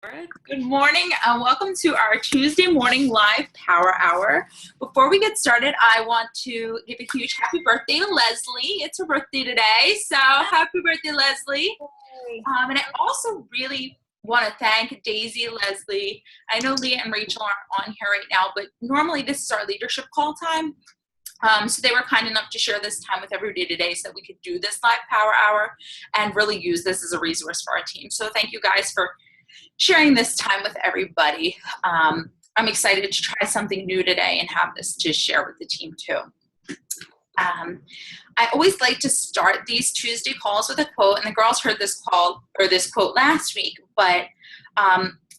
Good morning and welcome to our Tuesday morning live power hour. Before we get started, I want to give a huge happy birthday to Leslie. It's her birthday today, so happy birthday, Leslie. And I also really want to thank Daisy, Leslie. I know Leah and Rachel aren't on here right now, but normally this is our leadership call time. So they were kind enough to share this time with everybody today so that we could do this live power hour and really use this as a resource for our team. So thank you guys for sharing this time with everybody. I'm excited to try something new today and have this to share with the team too. I always like to start these Tuesday calls with a quote, and the girls heard this quote last week, but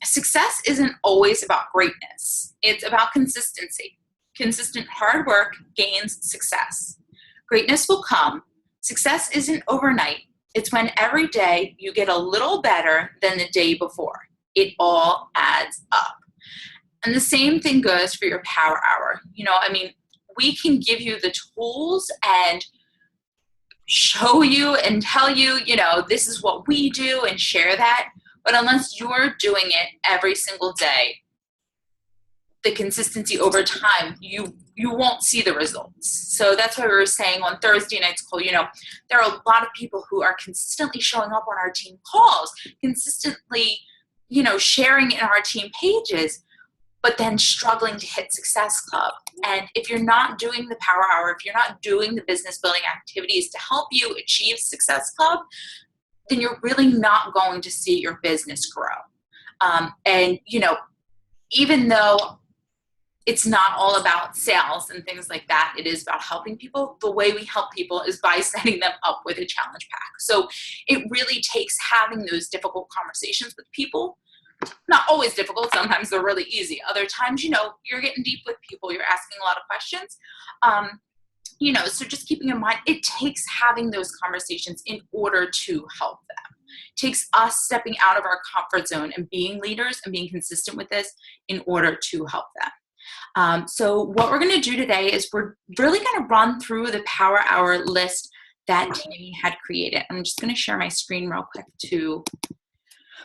success isn't always about greatness. It's about consistency. Consistent hard work gains success. Greatness will come. Success isn't overnight. It's when every day you get a little better than the day before. It all adds up. And the same thing goes for your power hour. We can give you the tools and show you and tell you, this is what we do and share that. But unless you're doing it every single day, the consistency over time, you won't see the results. So that's why we were saying on Thursday night's call, there are a lot of people who are consistently showing up on our team calls, consistently, sharing in our team pages, but then struggling to hit Success Club. And if you're not doing the power hour, if you're not doing the business building activities to help you achieve Success Club, then you're really not going to see your business grow. Even though it's not all about sales and things like that, it is about helping people. The way we help people is by setting them up with a challenge pack. So it really takes having those difficult conversations with people. Not always difficult. Sometimes they're really easy. Other times, you're getting deep with people. You're asking a lot of questions. So just keeping in mind, it takes having those conversations in order to help them. It takes us stepping out of our comfort zone and being leaders and being consistent with this in order to help them. So what we're going to do today is we're really going to run through the power hour list that Tammy had created. I'm just going to share my screen real quick to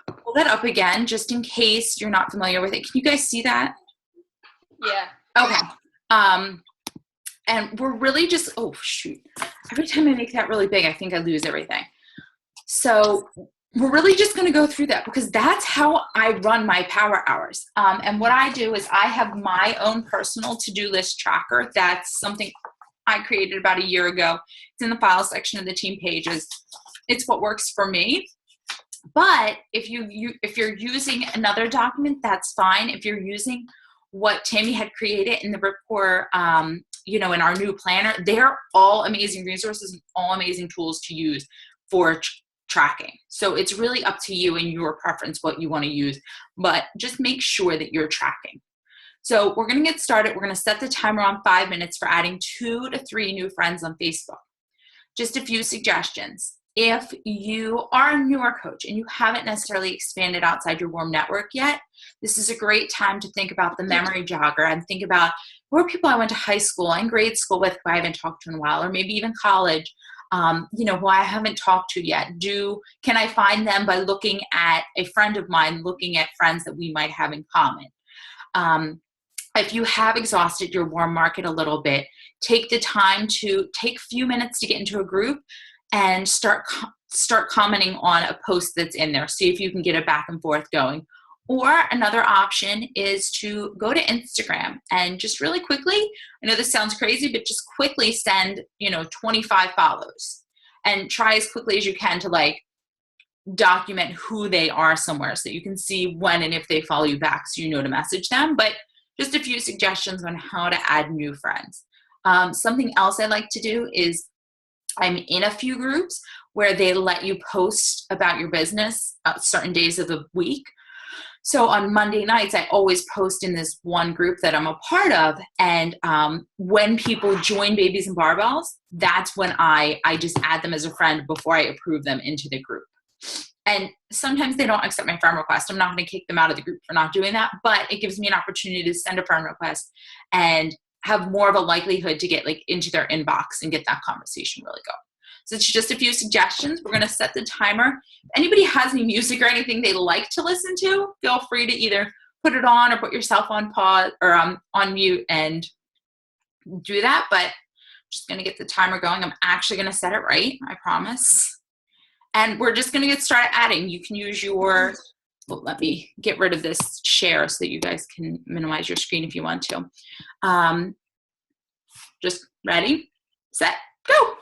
pull that up again, just in case you're not familiar with it. Can you guys see that? Yeah. Okay. And we're really just, oh shoot. Every time I make that really big, I think I lose everything. So we're really just going to go through that because that's how I run my power hours. And what I do is I have my own personal to-do list tracker. That's something I created about a year ago. It's in the file section of the team pages. It's what works for me. But if you're using another document, that's fine. If you're using what Tammy had created in the report, in our new planner, they're all amazing resources and all amazing tools to use for tracking. So it's really up to you and your preference what you want to use, but just make sure that you're tracking. So we're going to get started. We're going to set the timer on 5 minutes for adding 2 to 3 new friends on Facebook. Just a few suggestions. If you are a newer coach and you haven't necessarily expanded outside your warm network yet, this is a great time to think about the memory jogger and think about who are people I went to high school and grade school with who I haven't talked to in a while, or maybe even college, who I haven't talked to yet. Can I find them by looking at a friend of mine, looking at friends that we might have in common? If you have exhausted your warm market a little bit, take the time to take a few minutes to get into a group and start commenting on a post that's in there. See if you can get a back and forth going. Or another option is to go to Instagram and just really quickly, I know this sounds crazy, but just quickly send, 25 follows and try as quickly as you can to document who they are somewhere so you can see when and if they follow you back so you know to message them. But just a few suggestions on how to add new friends. Something else I like to do is I'm in a few groups where they let you post about your business certain days of the week. So on Monday nights, I always post in this one group that I'm a part of. And when people join Babies and Barbells, that's when I just add them as a friend before I approve them into the group. And sometimes they don't accept my friend request. I'm not going to kick them out of the group for not doing that, but it gives me an opportunity to send a friend request and have more of a likelihood to get into their inbox and get that conversation really going. So it's just a few suggestions. We're going to set the timer. If anybody has any music or anything they like to listen to, feel free to either put it on or put yourself on pause or on mute and do that. But I'm just going to get the timer going. I'm actually going to set it right, I promise. And we're just going to get started adding. You can use your, well, let me get rid of this share so that you guys can minimize your screen if you want to. Just ready, set, go.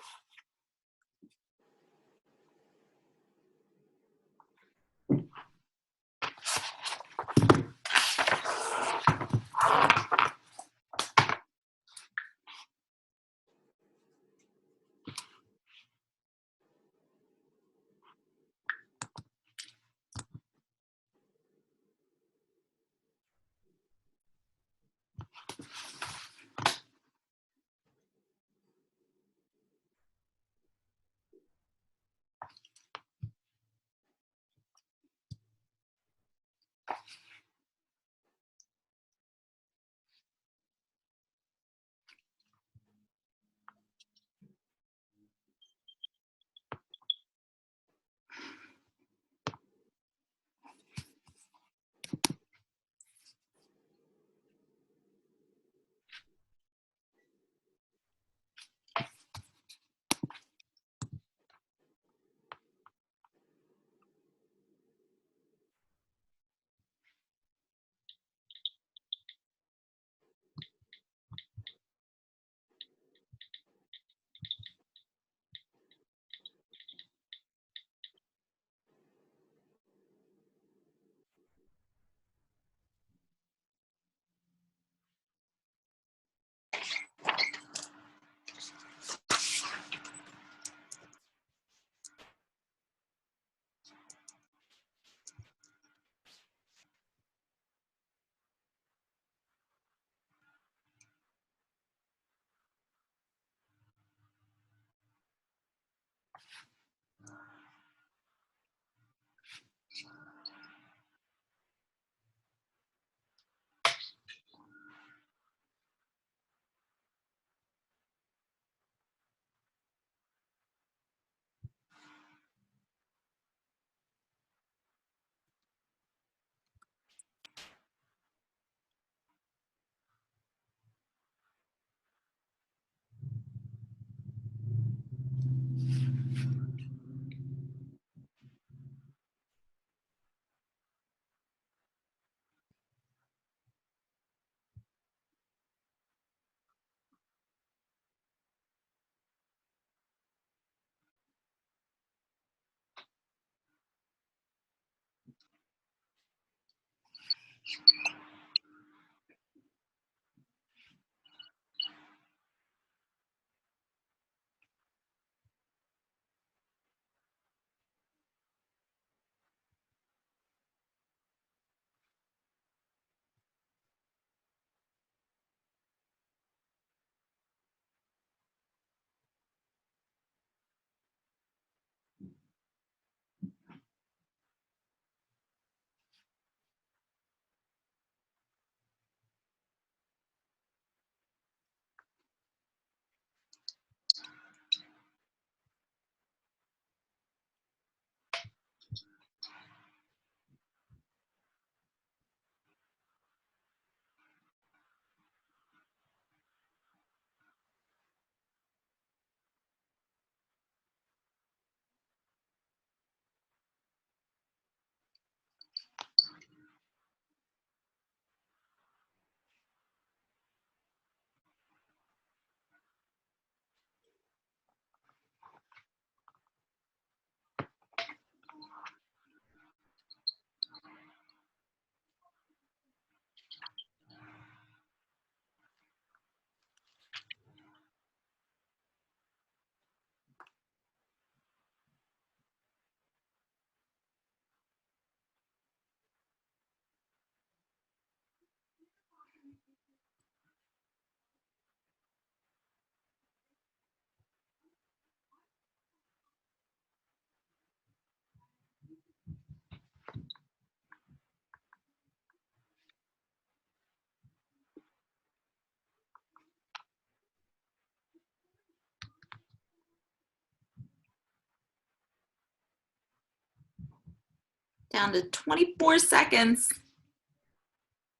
Down to 24 seconds.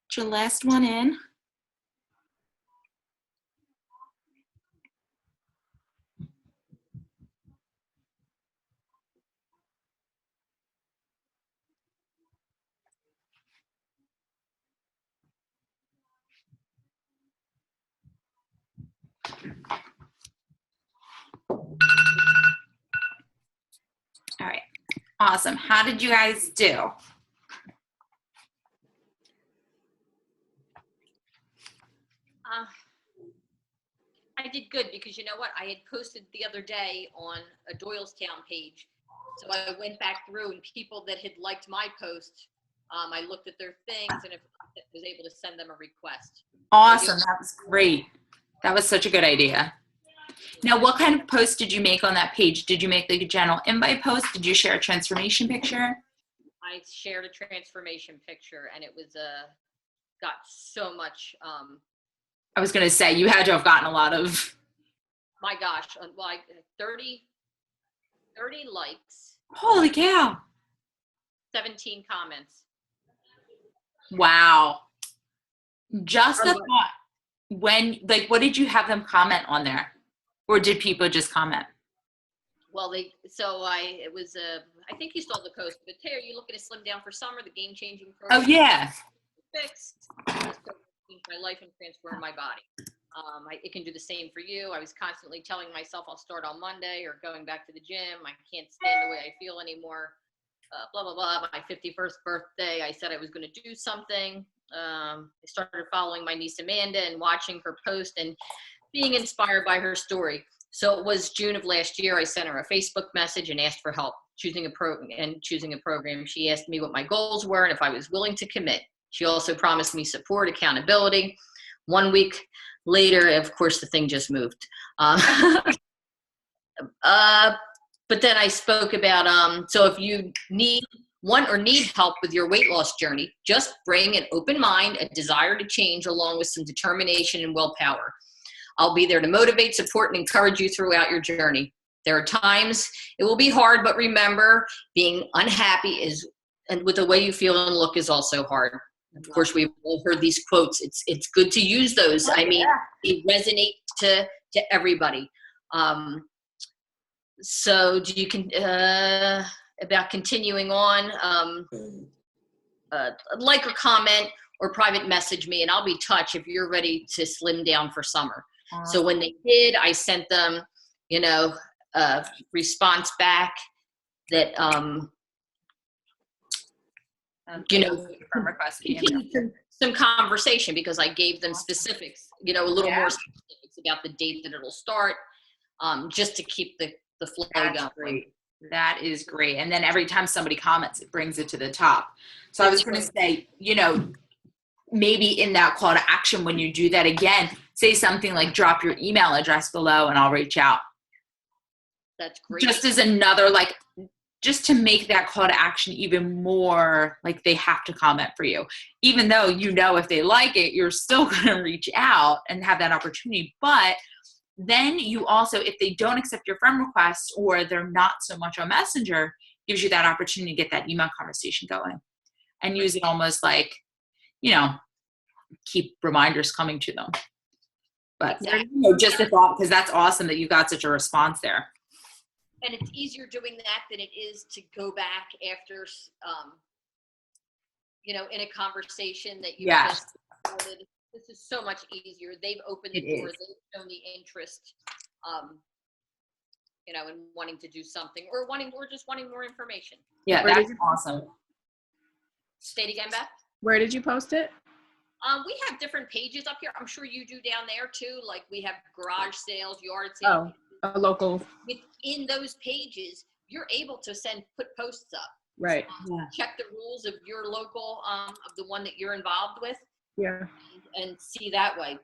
Get your last one in. All right, awesome. How did you guys do? I did good because you know what? I had posted the other day on a Doylestown page. So I went back through and people that had liked my post, I looked at their things and was able to send them a request. Awesome, that was great. That was such a good idea. Now, what kind of post did you make on that page? Did you make like a general invite post? Did you share a transformation picture? I shared a transformation picture and it was got so much. I was going to say, you had to have gotten a lot of. My gosh, well, 30 likes. Holy cow. 17 comments. Wow. Just a thought. When, like, what did you have them comment on there? Or did people just comment? Well, I think you saw the post, but Tay, are you looking to slim down for summer? The game-changing program. Oh, yeah. Fixed. Changed my life and transformed my body. It can do the same for you. I was constantly telling myself I'll start on Monday or going back to the gym. I can't stand the way I feel anymore. Blah, blah, blah. My 51st birthday, I said I was going to do something. I started following my niece Amanda and watching her post and being inspired by her story. So it was June of last year. I sent her a Facebook message and asked for help choosing a program. She asked me what my goals were and if I was willing to commit. She also promised me support, accountability. 1 week later, of course, the thing just moved. But then I spoke about, so if you want or need help with your weight loss journey, just bring an open mind, a desire to change, along with some determination and willpower. I'll be there to motivate, support, and encourage you throughout your journey. There are times it will be hard, but remember, being unhappy and with the way you feel and look is also hard. Of course, we've all heard these quotes. It's good to use those. I mean, they resonate to everybody. So do you about continuing on, like or comment or private message me and I'll be touched if you're ready to slim down for summer. So when they did, I sent them, a response back that, from request some conversation because I gave them specifics, a little more specifics about the date that it'll start, just to keep the flow going. Great. That is great. And then every time somebody comments, it brings it to the top. So I was going to say, maybe in that call to action, when you do that again, say something like drop your email address below and I'll reach out. That's great. Just as another, just to make that call to action even more like they have to comment for you. Even though, if they like it, you're still going to reach out and have that opportunity. But then you also, if they don't accept your friend request or they're not so much on Messenger, gives you that opportunity to get that email conversation going and use it almost like, keep reminders coming to them. But just a thought, because that's awesome that you got such a response there. And it's easier doing that than it is to go back after, in a conversation that you just started. This is so much easier. They've opened the door. They've shown the interest, in wanting to do something or just wanting more information. Yeah, that's awesome. State again, Beth? Where did you post it? We have different pages up here. I'm sure you do down there too. Like we have garage sales, yard sales. Oh, a local. Within those pages, you're able to put posts up. Right. Check the rules of your local, of the one that you're involved with. Yeah. And see that way.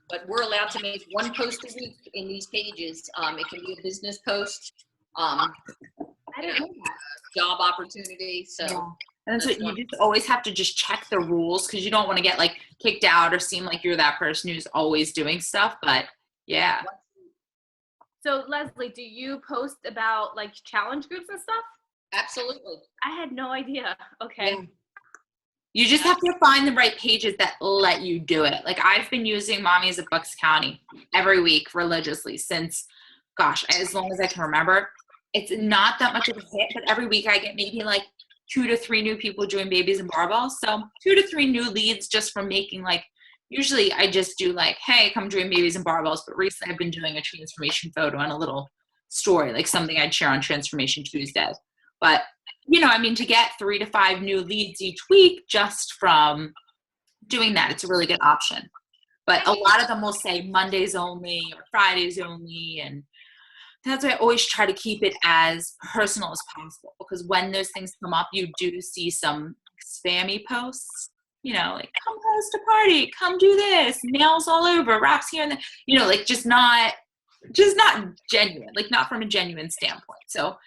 But we're allowed to make one post a week in these pages. It can be a business post, I don't know, job opportunity. So. Yeah. And so you just always have to just check the rules because you don't want to get kicked out or seem like you're that person who's always doing stuff. But yeah. So Leslie, do you post about challenge groups and stuff? Absolutely. I had no idea. Okay. Yeah. You just have to find the right pages that let you do it. Like I've been using Mommies of Bucks County every week religiously since, gosh, as long as I can remember. It's not that much of a hit, but every week I get maybe like 2 to 3 new people doing babies and barbells. So 2 to 3 new leads just from making like, usually I just do like, hey, come join babies and barbells. But recently I've been doing a transformation photo and a little story, like something I'd share on Transformation Tuesday. But I mean, to get 3 to 5 new leads each week just from doing that, it's a really good option. But a lot of them will say Mondays only or Fridays only. And that's why I always try to keep it as personal as possible, because when those things come up, you do see some spammy posts, like come host a party, come do this, nails all over, wraps here and there, like just not genuine, like not from a genuine standpoint. So,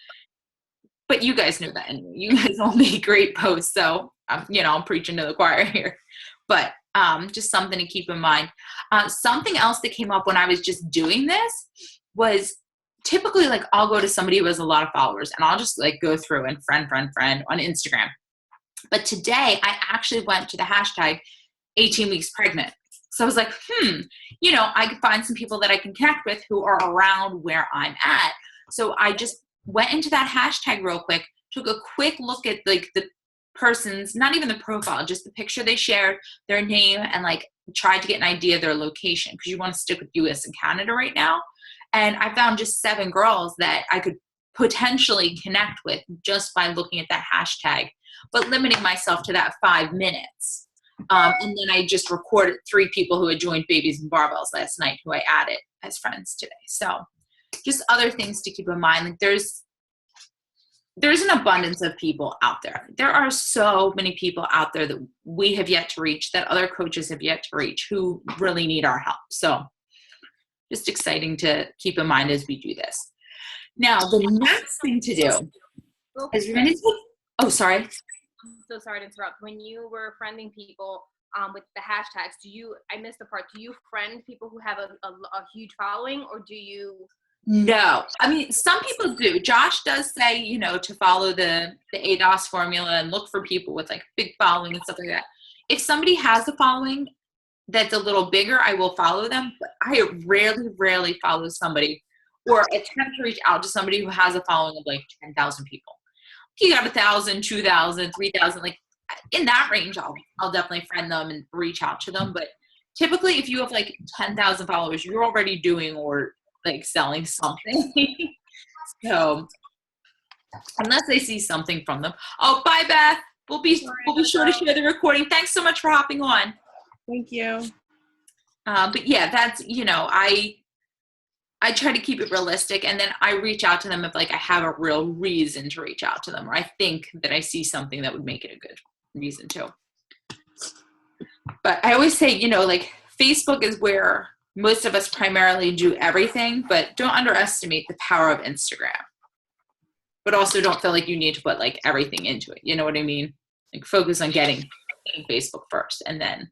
but you guys know that anyway. You guys all make great posts. So, I'm preaching to the choir here. But just something to keep in mind. Something else that came up when I was just doing this was typically like I'll go to somebody who has a lot of followers and I'll just like go through and friend on Instagram. But today I actually went to the hashtag 18 weeks pregnant. So I was like, I could find some people that I can connect with who are around where I'm at. So I just went into that hashtag real quick, took a quick look at like the person's, not even the profile, just the picture they shared, their name, and like tried to get an idea of their location, because you want to stick with US and Canada right now. And I found just 7 girls that I could potentially connect with just by looking at that hashtag, but limiting myself to that 5 minutes. And then I just recorded 3 people who had joined Babies and Barbells last night who I added as friends today. So just other things to keep in mind. Like there's an abundance of people out there. There are so many people out there that we have yet to reach, that other coaches have yet to reach, who really need our help. So just exciting to keep in mind as we do this. Now, the next thing to do is we're going to take, oh, sorry. I'm so sorry to interrupt. When you were friending people with the hashtags, I missed the part, do you friend people who have a huge following, or do you? No. I mean, some people do. Josh does say, to follow the ADOS formula and look for people with like big following and stuff like that. If somebody has a following that's a little bigger, I will follow them. But I rarely follow somebody or attempt to reach out to somebody who has a following of like 10,000 people. You got 1,000, 2,000, 3,000, like in that range, I'll definitely friend them and reach out to them. But typically, if you have like 10,000 followers, you're already doing or like selling something. So unless I see something from them. Oh, bye, Beth. We'll be sure to share the recording. Thanks so much for hopping on. Thank you. But yeah, that's, I try to keep it realistic, and then I reach out to them if like I have a real reason to reach out to them, or I think that I see something that would make it a good reason to. But I always say, like Facebook is where most of us primarily do everything, but don't underestimate the power of Instagram. But also don't feel like you need to put like everything into it. You know what I mean? Like focus on getting Facebook first, and then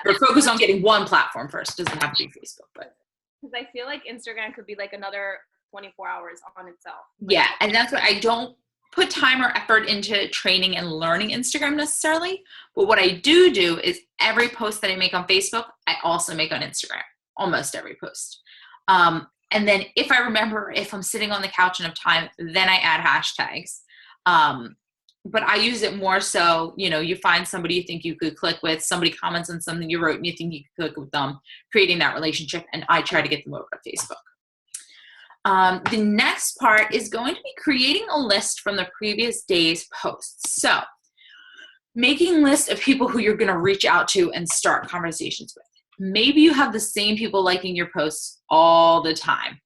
or focus on getting one platform first. It doesn't have to be Facebook, but because I feel like Instagram could be like another 24 hours on itself. Yeah, and that's why I don't put time or effort into training and learning Instagram necessarily. But what I do is every post that I make on Facebook, I also make on Instagram, almost every post. And then if I remember, if I'm sitting on the couch and have time, then I add hashtags. But I use it more so, you find somebody you think you could click with, somebody comments on something you wrote and you think you could click with them, creating that relationship, and I try to get them over to Facebook. The next part is going to be creating a list from the previous day's posts. So making a list of people who you're going to reach out to and start conversations with. Maybe you have the same people liking your posts all the time,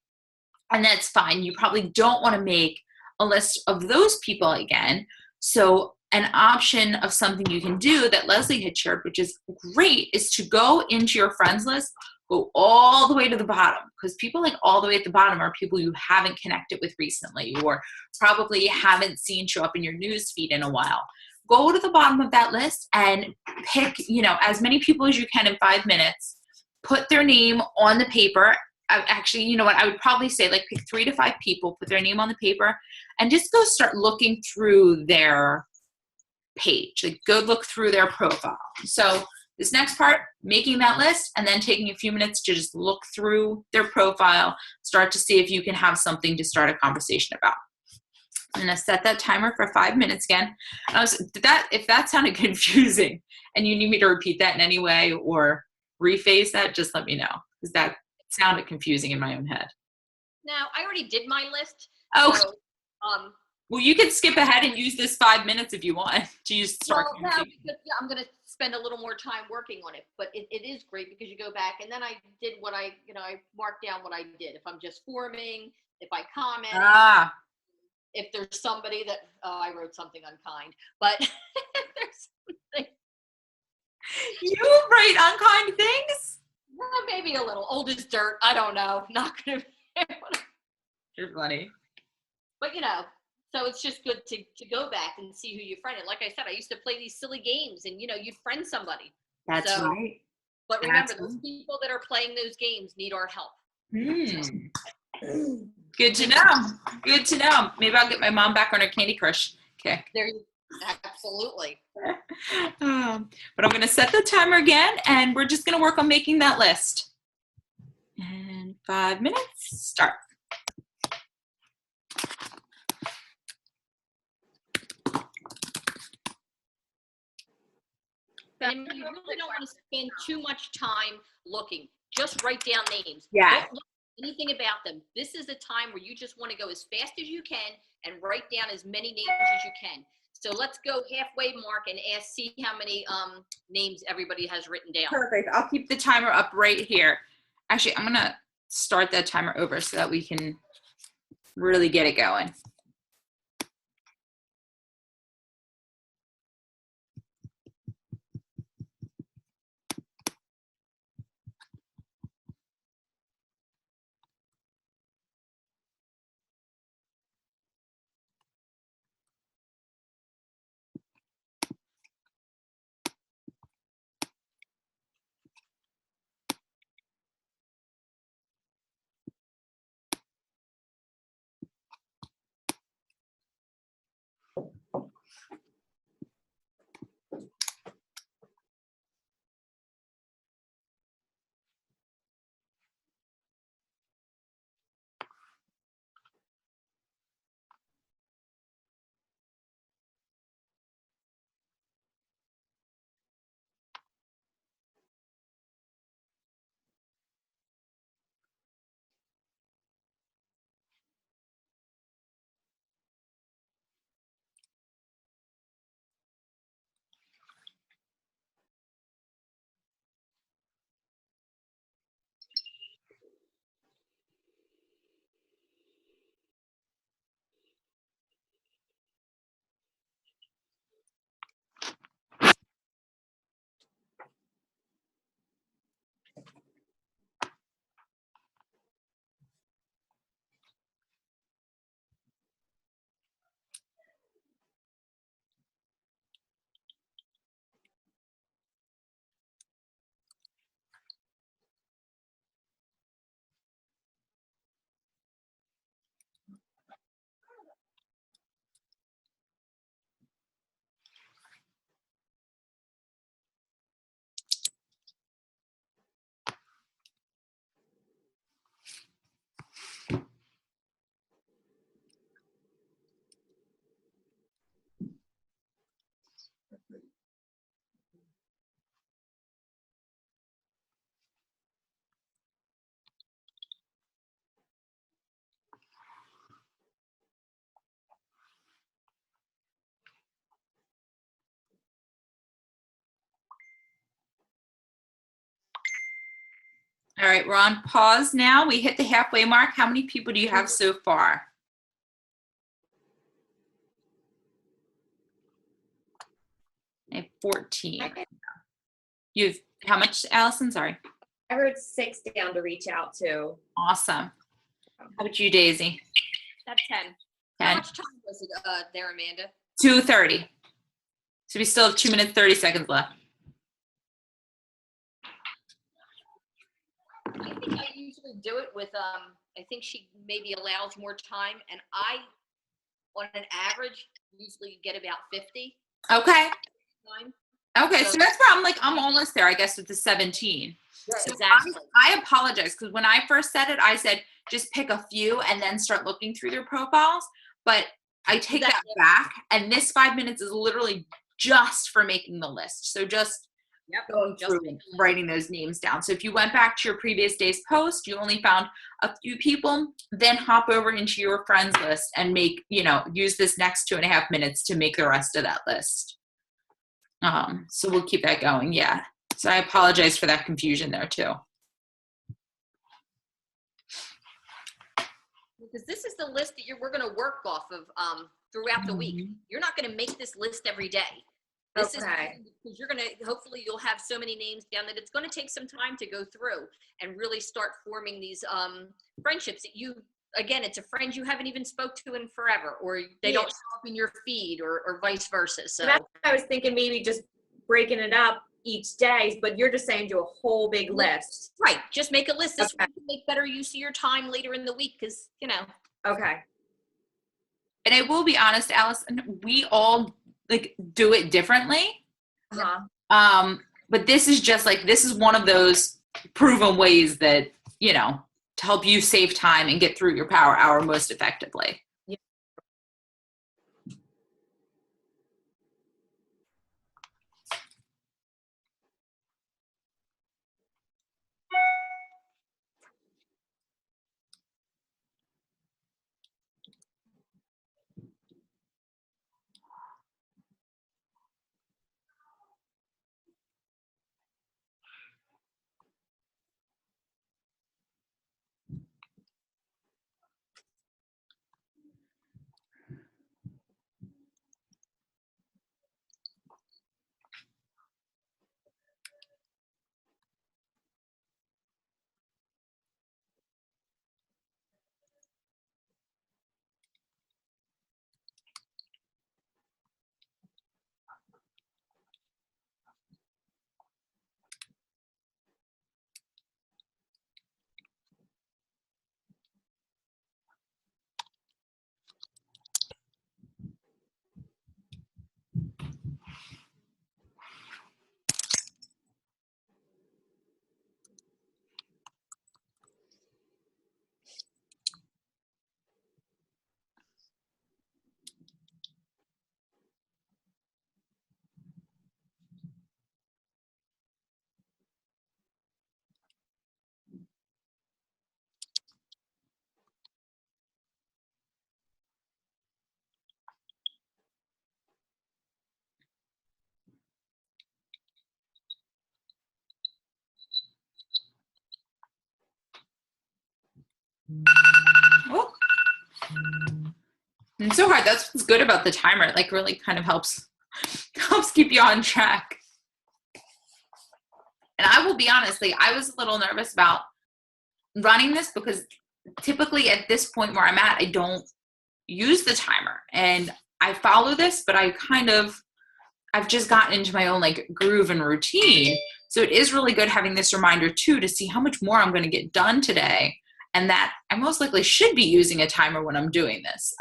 and that's fine. You probably don't want to make a list of those people again. So an option of something you can do that Leslie had shared, which is great, is to go into your friends list, go all the way to the bottom, because people like all the way at the bottom are people you haven't connected with recently or probably haven't seen show up in your news feed in a while. Go to the bottom of that list and pick, as many people as you can in 5 minutes, put their name on the paper, actually, you know what? I would probably say like pick 3 to 5 people, put their name on the paper, and just go start looking through their page. Like go look through their profile. So this next part, making that list and then taking a few minutes to just look through their profile, start to see if you can have something to start a conversation about. I'm gonna set that timer for 5 minutes again. If that sounded confusing and you need me to repeat that in any way or rephrase that, just let me know, because that sounded confusing in my own head. Now, I already did my list. Oh, So, well, you can skip ahead and use this 5 minutes if you want to use start well, no, conversation. because, yeah, I'm going to spend a little more time working on it, but it is great because you go back and then I did what I marked down what I did. If I'm just forming, if I comment, Ah, if there's somebody that, I wrote something unkind, but if there's something, you write unkind things? well, maybe a little old as dirt. I don't know. Not going to, You're funny. but so it's just good to go back and see who you friended. Like I said, I used to play these silly games and, you'd friend somebody. That's So- right. But remember, That's those people that are playing those games need our help. Good to know. Good to know. Maybe I'll get my mom back on her Candy Crush kick. Absolutely. But I'm going to set the timer again, and we're just going to work on making that list. And 5 minutes, start. And you really don't want to spend too much time looking. Just write down names. Yeah. Don't look anything about them. This is a time where you just want to go as fast as you can and write down as many names as you can. So let's go halfway mark and see how many names everybody has written down. Perfect. I'll keep the timer up right here. Actually, I'm going to start that timer over so that we can really get it going. All right, we're on pause now. We hit the halfway mark. How many people do you have so far? I have 14. You have how much, Allison? Sorry. I wrote 6 down to reach out to. Awesome. How about you, Daisy? That's 10. How 10. much time was it there, Amanda? 2:30. So we still have 2 minutes, 30 seconds left. I think I usually usually do it with, I think she maybe allows more time, and I, on an average, usually get about 50 Okay. time. Okay, so that's where I'm almost there, I guess, with the 17. So Exactly. I apologize because when I first said it, I said just pick a few and then start looking through their profiles. But I take that back, and this 5 minutes is literally just for making the list. So just going through and writing those names down. So if you went back to your previous day's post, you only found a few people, then hop over into your friends list and make, use this next 2.5 minutes to make the rest of that list. So we'll keep that going. Yeah. So I apologize for that confusion there too. Because this is the list that we're going to work off of throughout the week. You're not going to make this list every day. This is because you're going to, hopefully you'll have so many names down that it's going to take some time to go through and really start forming these friendships that again, it's a friend you haven't even spoke to in forever, or they don't show up in your feed or vice versa. So that's what I was thinking, maybe just breaking it up each day, but you're just saying do a whole big list. Right. Just make a list. This way you can make better use of your time later in the week because, Okay. And I will be honest, Allison, we all do it differently. But this is just this is one of those proven ways that, to help you save time and get through your power hour most effectively. Yeah. Oh. It's so hard. That's what's good about the timer. It really kind of helps keep you on track. And I will be honest, I was a little nervous about running this because typically at this point where I'm at, I don't use the timer. And I follow this, but I've just gotten into my own groove and routine. So it is really good having this reminder too to see how much more I'm going to get done today. And that I most likely should be using a timer when I'm doing this.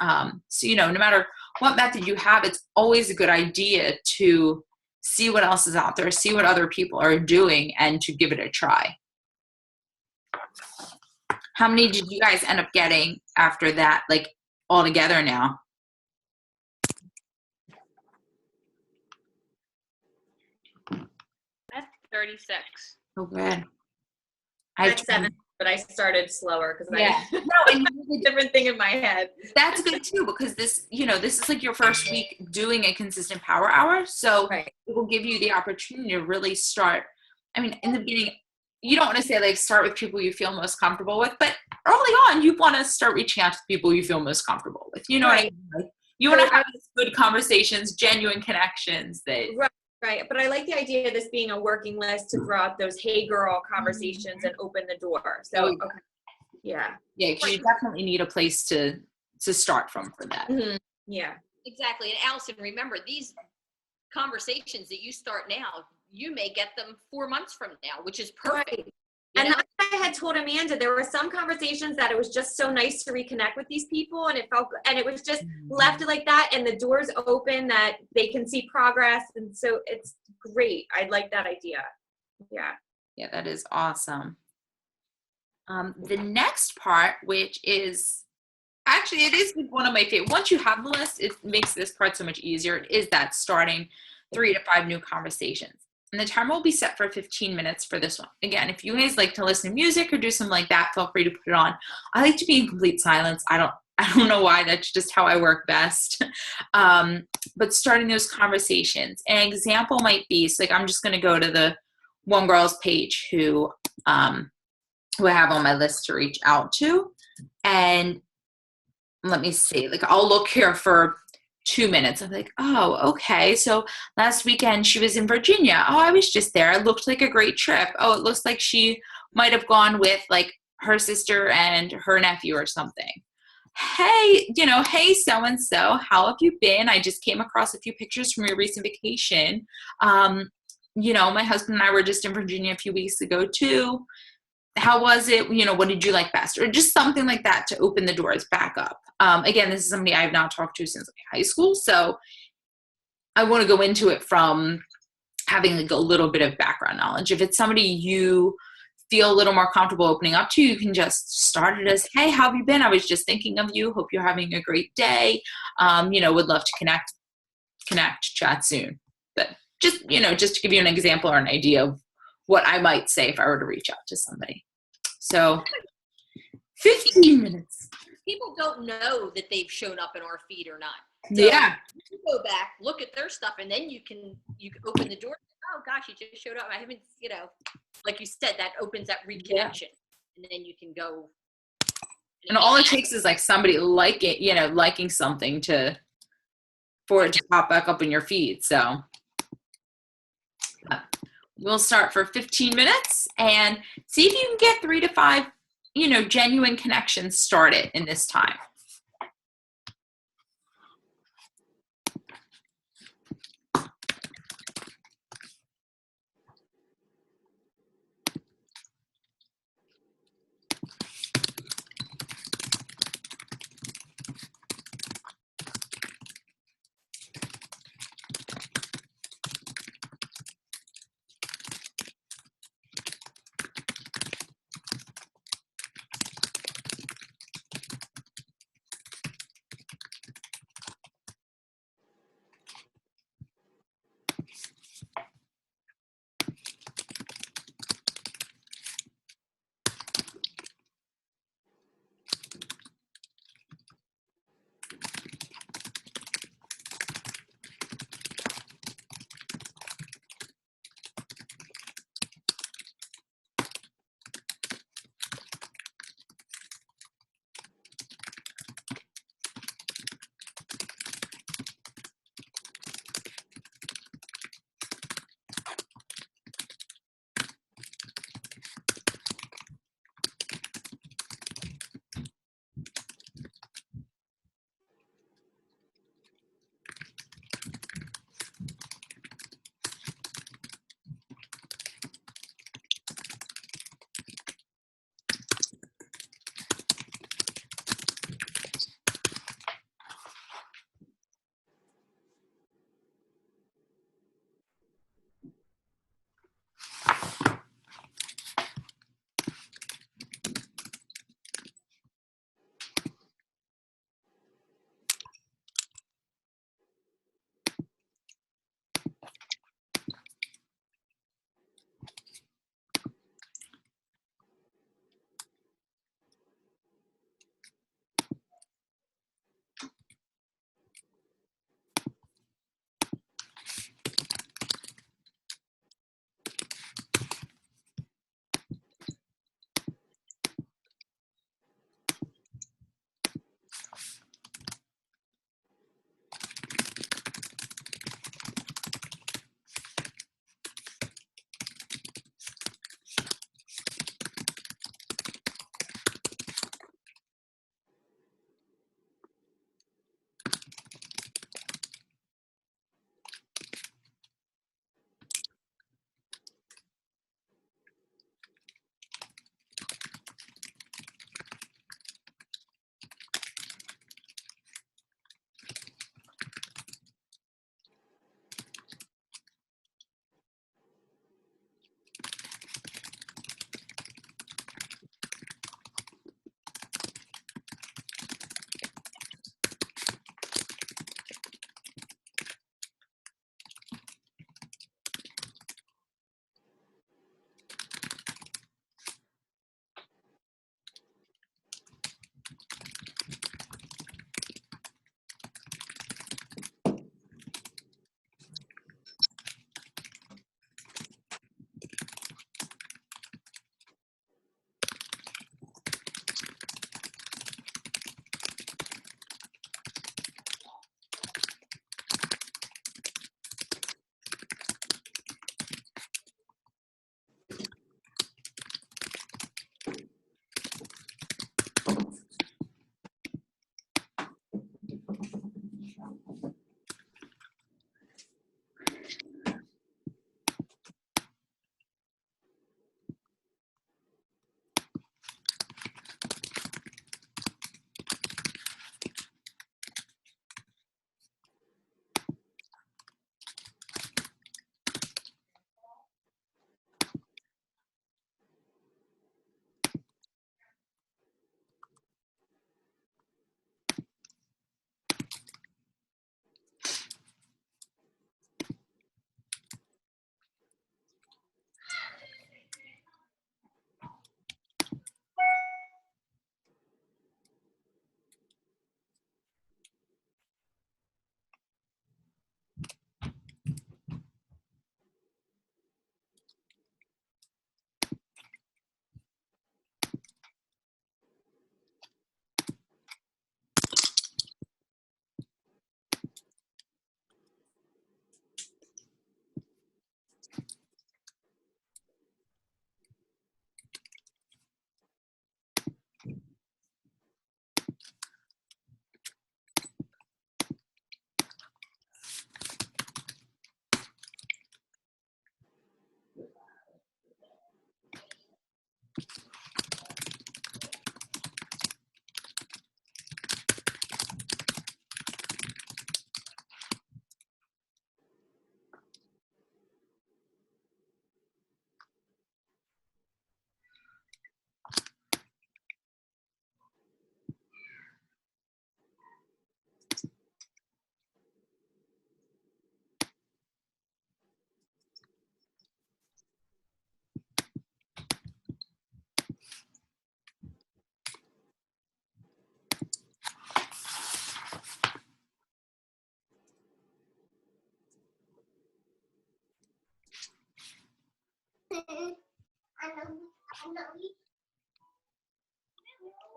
So, no matter what method you have, it's always a good idea to see what else is out there, see what other people are doing, and to give it a try. How many did you guys end up getting after that, all together now? That's 36. Oh, good. I had 7, but I started slower because I and a different thing in my head. that's good too, because this, this is your first week doing a consistent power hour. So it will give you the opportunity to really start. I mean, in the beginning, you don't want to say start with people you feel most comfortable with, but early on, you want to start reaching out to people you feel most comfortable with. You know what I mean? You want to have these good conversations, genuine connections that. Right. But I like the idea of this being a working list to throw out those hey girl conversations and open the door. So, Yeah. Yeah, because you definitely need a place to start from for that. Mm-hmm. Yeah. Exactly. And Allison, remember, these conversations that you start now, you may get them 4 months from now, which is perfect. You And know? that's what I had told Amanda. There were some conversations that it was just so nice to reconnect with these people, and it felt, and it was just left like that, and the doors open that they can see progress, and so it's great. I like that idea. Yeah. Yeah, that is awesome. The next part, which is actually, it is one of my favorite. Once you have the list, it makes this part so much easier. It is that starting 3 to 5 new conversations. And the timer will be set for 15 minutes for this one. Again, if you guys like to listen to music or do something like that, feel free to put it on. I like to be in complete silence. I don't know why. That's just how I work best. But starting those conversations. An example might be, so like I'm just going to go to the one girl's page who I have on my list to reach out to. And let me see, like I'll look here for 2 minutes. I'm like, oh, okay. So last weekend she was in Virginia. Oh, I was just there. It looked like a great trip. Oh, it looks like she might have gone with like her sister and her nephew or something. Hey, hey, so-and-so, how have you been? I just came across a few pictures from your recent vacation. My husband and I were just in Virginia a few weeks ago too. How was it? What did you like best? Or just something like that to open the doors back up. Again, this is somebody I've not talked to since high school. So I want to go into it from having like a little bit of background knowledge. If it's somebody you feel a little more comfortable opening up to, you can just start it as, hey, how have you been? I was just thinking of you. Hope you're having a great day. Would love to connect, chat soon. But just to give you an example or an idea of what I might say if I were to reach out to somebody. So 15 minutes. People don't know that they've shown up in our feed or not. So Yeah. you go back, look at their stuff, and then you can open the door. Oh gosh, you just showed up. I haven't, like you said, that opens that reconnection, and then you can go. And all it takes is like somebody liking something for it to pop back up in your feed. So we'll start for 15 minutes and see if you can get 3 to 5, genuine connections started in this time.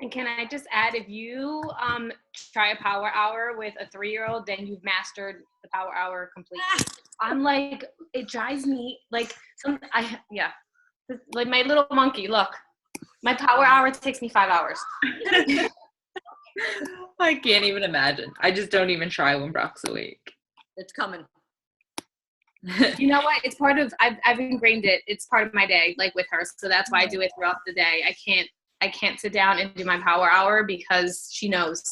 And can I just add, if you try a power hour with a 3-year-old, then you've mastered the power hour completely. I'm like, it drives me like like my little monkey. Look, my power hour takes me 5 hours. I can't even imagine. I just don't even try when Brock's awake. It's coming. You know what? It's part of, I've ingrained it. It's part of my day, like with her. So that's why I do it throughout the day. I can't sit down and do my power hour because she knows.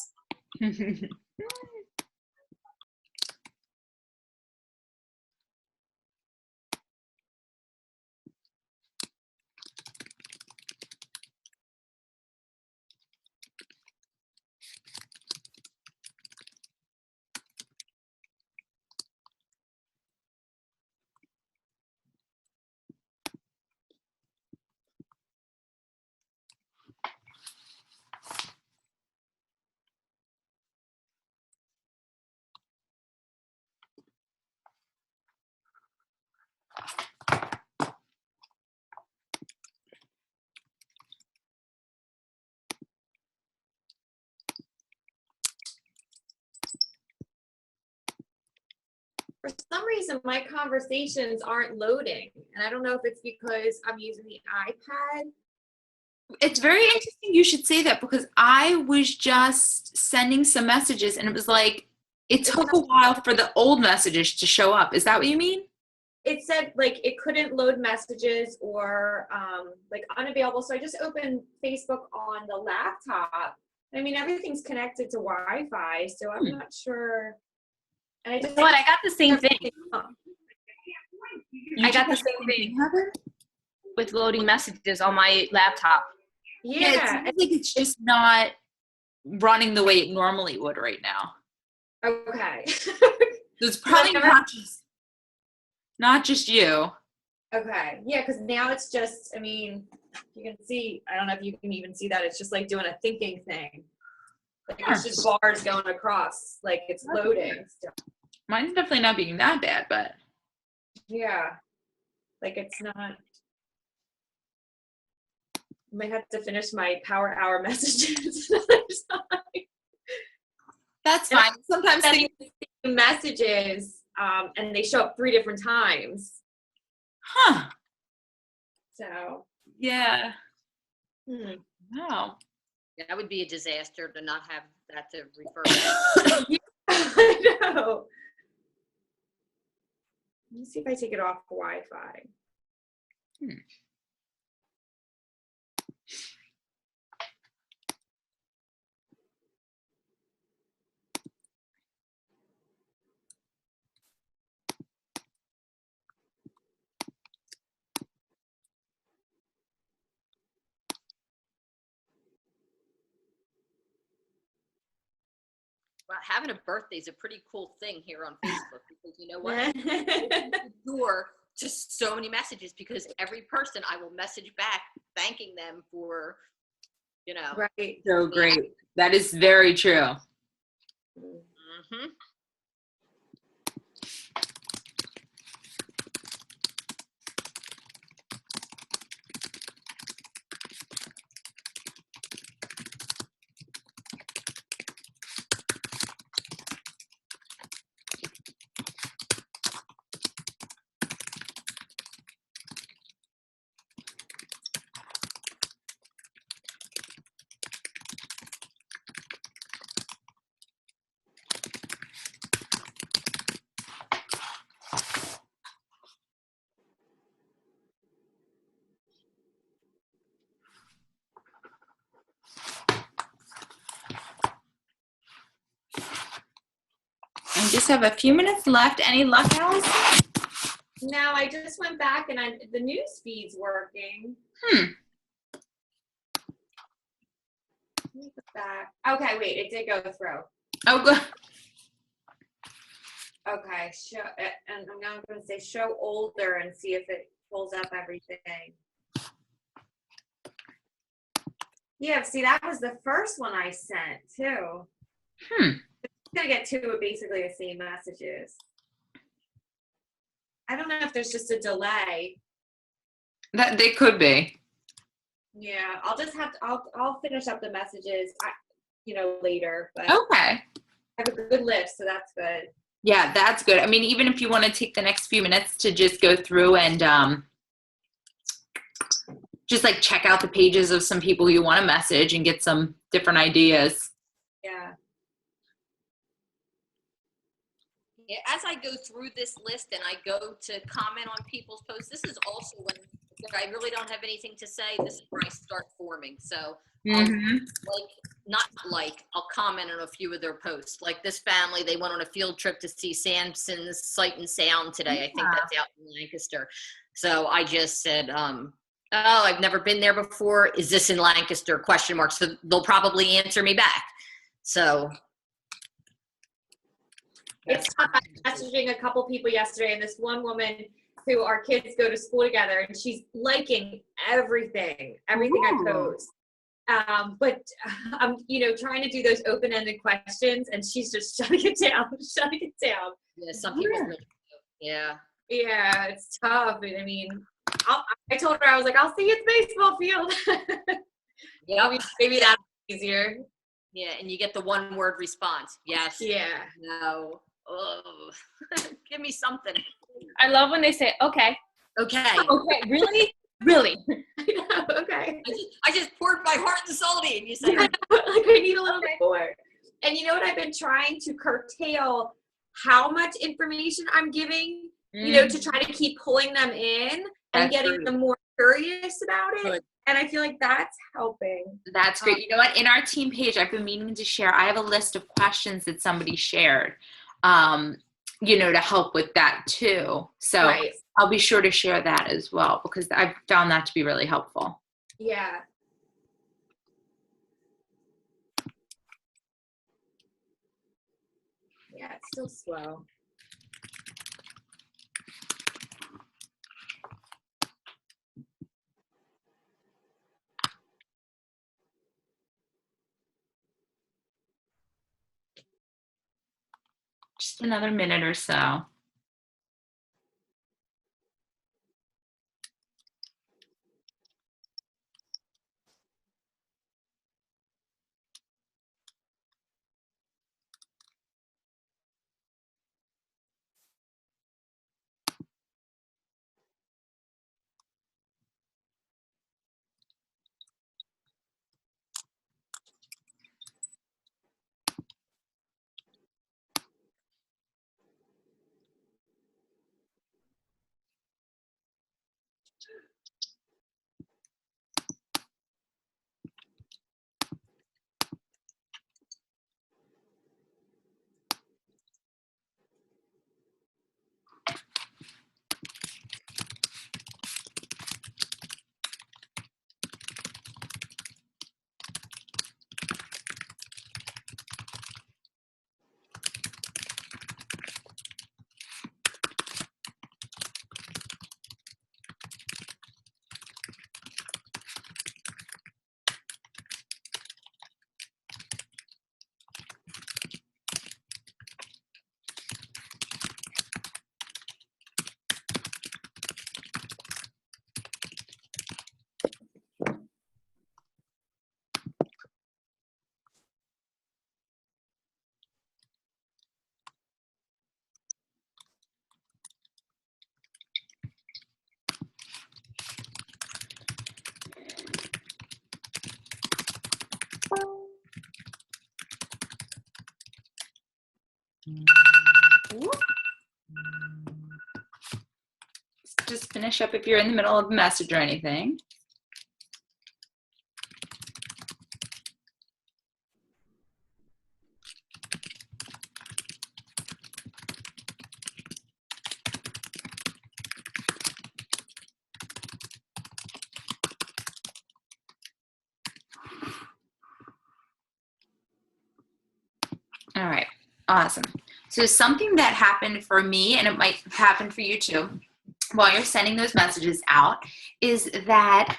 For some reason, my conversations aren't loading. And I don't know if it's because I'm using the iPad. It's very interesting you should say that because I was just sending some messages and it was like, it took a while for the old messages to show up. Is that what you mean? It said like it couldn't load messages or like unavailable. So I just opened Facebook on the laptop. I mean, everything's connected to Wi-Fi, so I'm not sure. And I just But I got the same thing. You I got the just same thing Heather? with loading messages on my laptop. Yeah, it Yeah. seems like it's just not running the way it normally would right now. Okay. It's probably Never- not just you. Okay. Yeah, because now it's just, I mean, you can see, I don't know if you can even see that. It's just like doing a thinking thing. Like it's just bars going across, like it's loading still. Mine's definitely not being that bad, but Yeah. Like it's not. I might have to finish my power hour messages another time. that's fine. Sometimes Sending things, messages, and they show up 3 different times. huh? So, Yeah. hmm. Wow. Yeah, that would be a disaster to not have that to refer to. I know. Let me see if I take it off Wi-Fi. Well, having a birthday is a pretty cool thing here on Facebook because you know what? The door to so many messages because every person I will message back thanking them for, you know. Right. So great. That is very true. Mm-hmm. I just have a few minutes left. Any luck, Alice? No, I just went back and the news feed's working. Hmm. Let me go back. Okay, wait, it did go through. Oh, good. Okay, show, and I'm now going to say show older and see if it pulls up everything. Yeah, see, that was the first one I sent too. Hmm. It's going to get 2 of basically the same messages. I don't know if there's just a delay. That they could be. Yeah, I'll just have to, I'll finish up the messages, later, but Okay. I have a good list, so that's good. Yeah, that's good. I mean, even if you want to take the next few minutes to just go through and just like check out the pages of some people you want to message and get some different ideas. Yeah. Yeah, as I go through this list and I go to comment on people's posts, this is also when I really don't have anything to say. This is where I start forming. So I'll comment on a few of their posts. Like this family, they went on a field trip to see Samson's Sight and Sound today. I think that's out in Lancaster. So I just said, oh, I've never been there before. Is this in Lancaster? ? So they'll probably answer me back. So It's tough. I was messaging a couple people yesterday, and this one woman who our kids go to school together, and she's liking everything I post. But I'm, trying to do those open-ended questions, and she's just shutting it down. yeah, some people really do. Yeah. Yeah, it's tough. I mean, I told her, I was like, I'll see you at the baseball field. Yeah. Maybe that's easier. Yeah, and you get the one-word response. Yes. Yeah. No. Oh, give me something. I love when they say, okay. Okay. Okay, really? Really? Okay. I just poured my heart and soul in. You say, Like I need a little bit more. And you know what? I've been trying to curtail how much information I'm giving, to try to keep pulling them in and getting them more curious about it. Good. And I feel like that's helping. That's great. You know what? In our team page, I've been meaning to share, I have a list of questions that somebody shared, to help with that too. So Right. I'll be sure to share that as well, because I've found that to be really helpful. Yeah. Yeah, it's still slow. Just another minute or so. Just finish up if you're in the middle of a message or anything. All right, awesome. So something that happened for me, and it might happen for you too, while you're sending those messages out, is that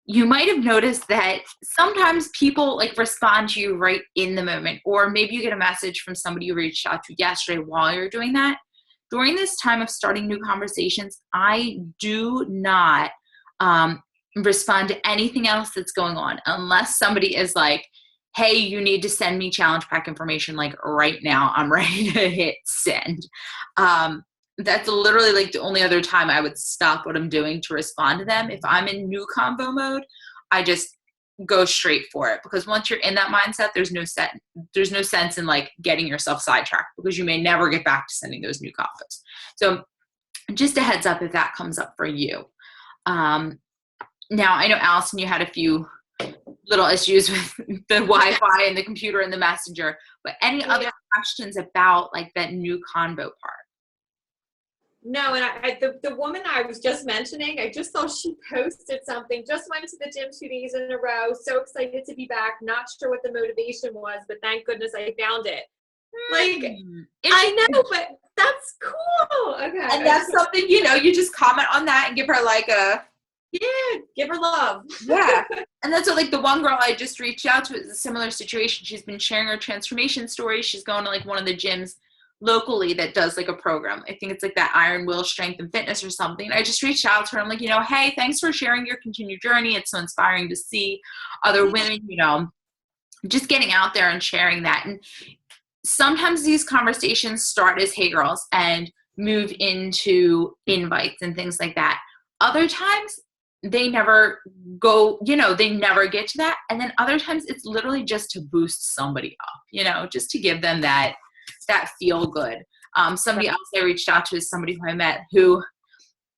you might have noticed that sometimes people respond to you right in the moment, or maybe you get a message from somebody you reached out to yesterday while you're doing that. During this time of starting new conversations, I do not respond to anything else that's going on unless somebody is like, hey, you need to send me challenge pack information like right now. I'm ready to hit send. That's literally like the only other time I would stop what I'm doing to respond to them. If I'm in new convo mode, I just go straight for it, because once you're in that mindset, there's no sense in like getting yourself sidetracked, because you may never get back to sending those new convos. So just a heads up if that comes up for you. Now I know, Allison, you had a few little issues with the Wi-Fi and the computer and the messenger, but any other questions about like that new convo part? No, and the woman I was just mentioning, I just saw she posted something, just went to the gym 2 days in a row, so excited to be back, not sure what the motivation was, but thank goodness I found it. Like, I know, but that's cool. Okay. And that's something, you just comment on that and give her like a, yeah, give her love. yeah. And that's what, like, the one girl I just reached out to is a similar situation. She's been sharing her transformation story. She's going to like one of the gyms locally that does like a program. I think it's like that Iron Will Strength and Fitness or something. I just reached out to her. I'm like, hey, thanks for sharing your continued journey. It's so inspiring to see other women, just getting out there and sharing that. And sometimes these conversations start as hey girls and move into invites and things like that. Other times they never go, they never get to that. And then other times it's literally just to boost somebody up, just to give them that feel good. Somebody else I reached out to is somebody who I met who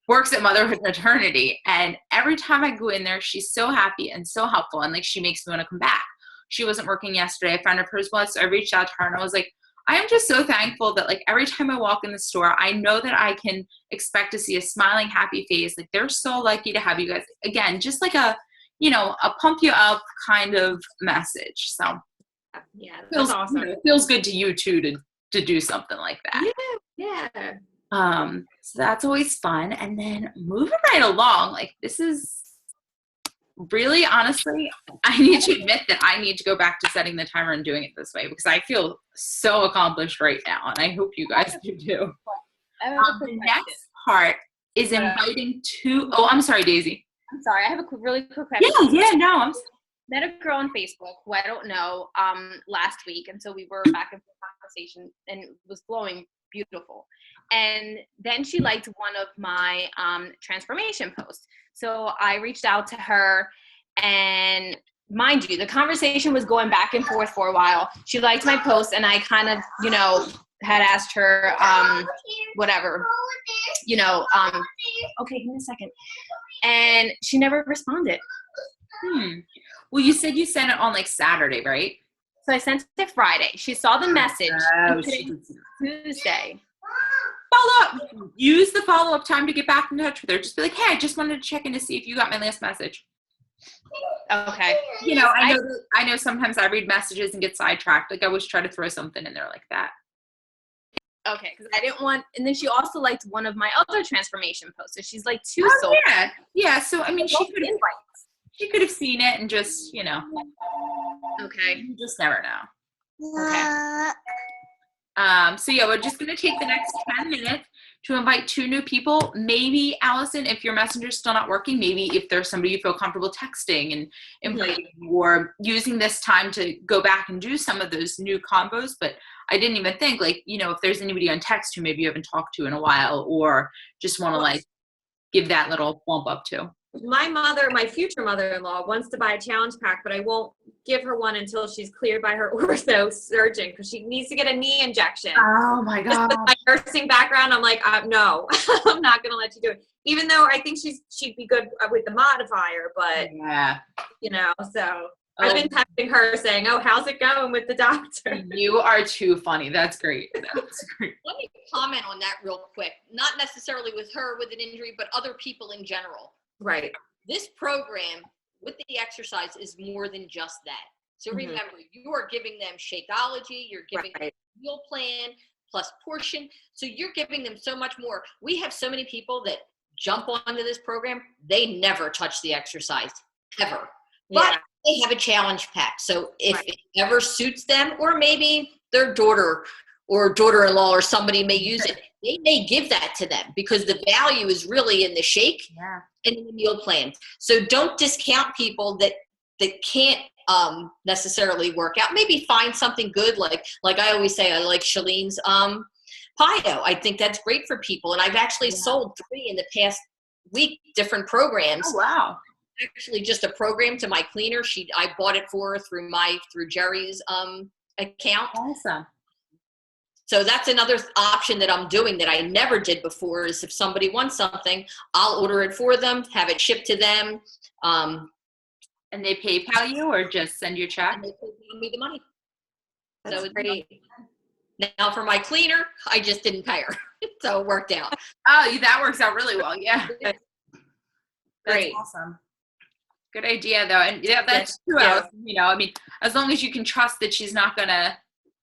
works at Motherhood Maternity. And every time I go in there, she's so happy and so helpful. And like, she makes me want to come back. She wasn't working yesterday. A friend of hers was, so I reached out to her and I was like, I am just so thankful that like every time I walk in the store, I know that I can expect to see a smiling, happy face. Like, they're so lucky to have you guys. Again, just like a pump you up kind of message. So yeah, that's awesome. It feels good to you too to do something like that. Yeah. So that's always fun. And then moving right along, like, this is really, honestly, I need to admit that I need to go back to setting the timer and doing it this way, because I feel so accomplished right now, and I hope you guys do too. The next part is inviting two. Oh, I'm sorry, Daisy. I'm sorry. I have a really quick question. Yeah. No, I'm. Met a girl on Facebook who I don't know last week, and so we were back in conversation, and it was flowing beautiful. And then she liked one of my transformation posts. So I reached out to her, and mind you, the conversation was going back and forth for a while. She liked my post, and I kind of, had asked her, whatever, okay, give me a second. And she never responded. Well, you said you sent it on like Saturday, right? So I sent it Friday. She saw the message Tuesday. Follow up. Use the follow-up time to get back in touch with her. Just be like, hey, I just wanted to check in to see if you got my last message. Okay. I know sometimes I read messages and get sidetracked. Like, I always try to throw something in there like that. Okay, because I didn't want, and then she also liked one of my other transformation posts. So she's like two. Yeah. So I mean, she could have seen it and just, Okay. You just never know. Okay. So yeah, we're just going to take the next 10 minutes to invite 2 new people. Maybe, Allison, if your messenger's still not working, maybe if there's somebody you feel comfortable texting and inviting, or using this time to go back and do some of those new combos. But I didn't even think, like, if there's anybody on text who maybe you haven't talked to in a while, or just want to like give that little bump up to. My future mother-in-law wants to buy a challenge pack, but I won't give her one until she's cleared by her ortho surgeon, because she needs to get a knee injection. Oh my God. With my nursing background, I'm like, no, I'm not going to let you do it. Even though I think she'd be good with the modifier, but so I've been texting her saying, oh, how's it going with the doctor? You are too funny. That's great. That's great. Let me comment on that real quick. Not necessarily with her with an injury, but other people in general. Right. This program with the exercise is more than just that. So remember, you are giving them Shakeology, you're giving them a meal plan plus portion. So you're giving them so much more. We have so many people that jump onto this program, they never touch the exercise, ever. But they have a challenge pack. So if it ever suits them, or maybe their daughter or daughter-in-law or somebody may use it, they may give that to them, because the value is really in the shake and the meal plan. So don't discount people that can't necessarily work out. Maybe find something good, like I always say, I like Shalene's Pio. I think that's great for people, and I've actually sold 3 in the past week, different programs. Oh, wow. Actually, just a program to my cleaner. I bought it for her through Jerry's account. Awesome. So that's another option that I'm doing that I never did before, is if somebody wants something, I'll order it for them, have it shipped to them. And they PayPal you or just send you a check? And they pay me the money. That's it's great. Now for my cleaner, I just didn't pay her. So it worked out. Oh, that works out really well. Yeah. That's Great. awesome. Good idea, though. And yeah, that's true. I mean, as long as you can trust that she's not going to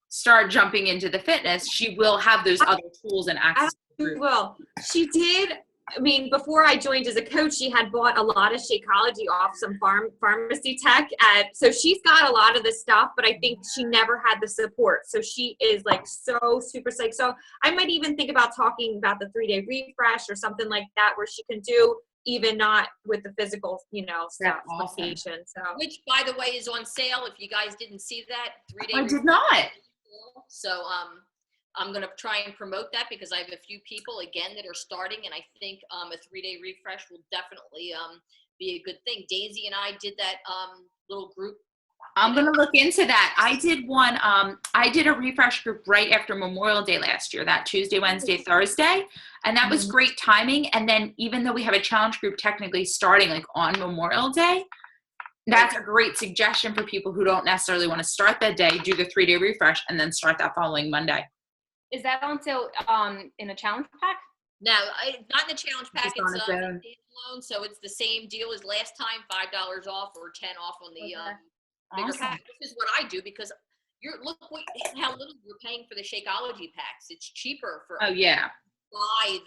start jumping into the fitness, she will have those other tools and access. Well, she did. I mean, before I joined as a coach, she had bought a lot of Shakeology off some pharmacy tech. So she's got a lot of the stuff, but I think she never had the support. So she is like so super psyched. So I might even think about talking about the 3-day refresh or something like that, where she can do even not with the physical, stuff. Awesome. So Which, by the way, is on sale. If you guys didn't see that, 3-day. I did not. So I'm going to try and promote that, because I have a few people, again, that are starting, and I think a 3-day refresh will definitely be a good thing. Daisy and I did that little group. I'm going to look into that. I did one. I did a refresh group right after Memorial Day last year, that Tuesday, Wednesday, Thursday. And that was great timing. And then even though we have a challenge group technically starting like on Memorial Day, that's a great suggestion for people who don't necessarily want to start that day, do the 3-day refresh, and then start that following Monday. Is that on sale in a challenge pack? No, not in the challenge pack. Just on It's its own. standalone, so it's the same deal as last time, $5 off or 10 off on the bigger Awesome. pack. This is what I do, because look how little you're paying for the Shakeology packs. It's cheaper for Oh, yeah. buy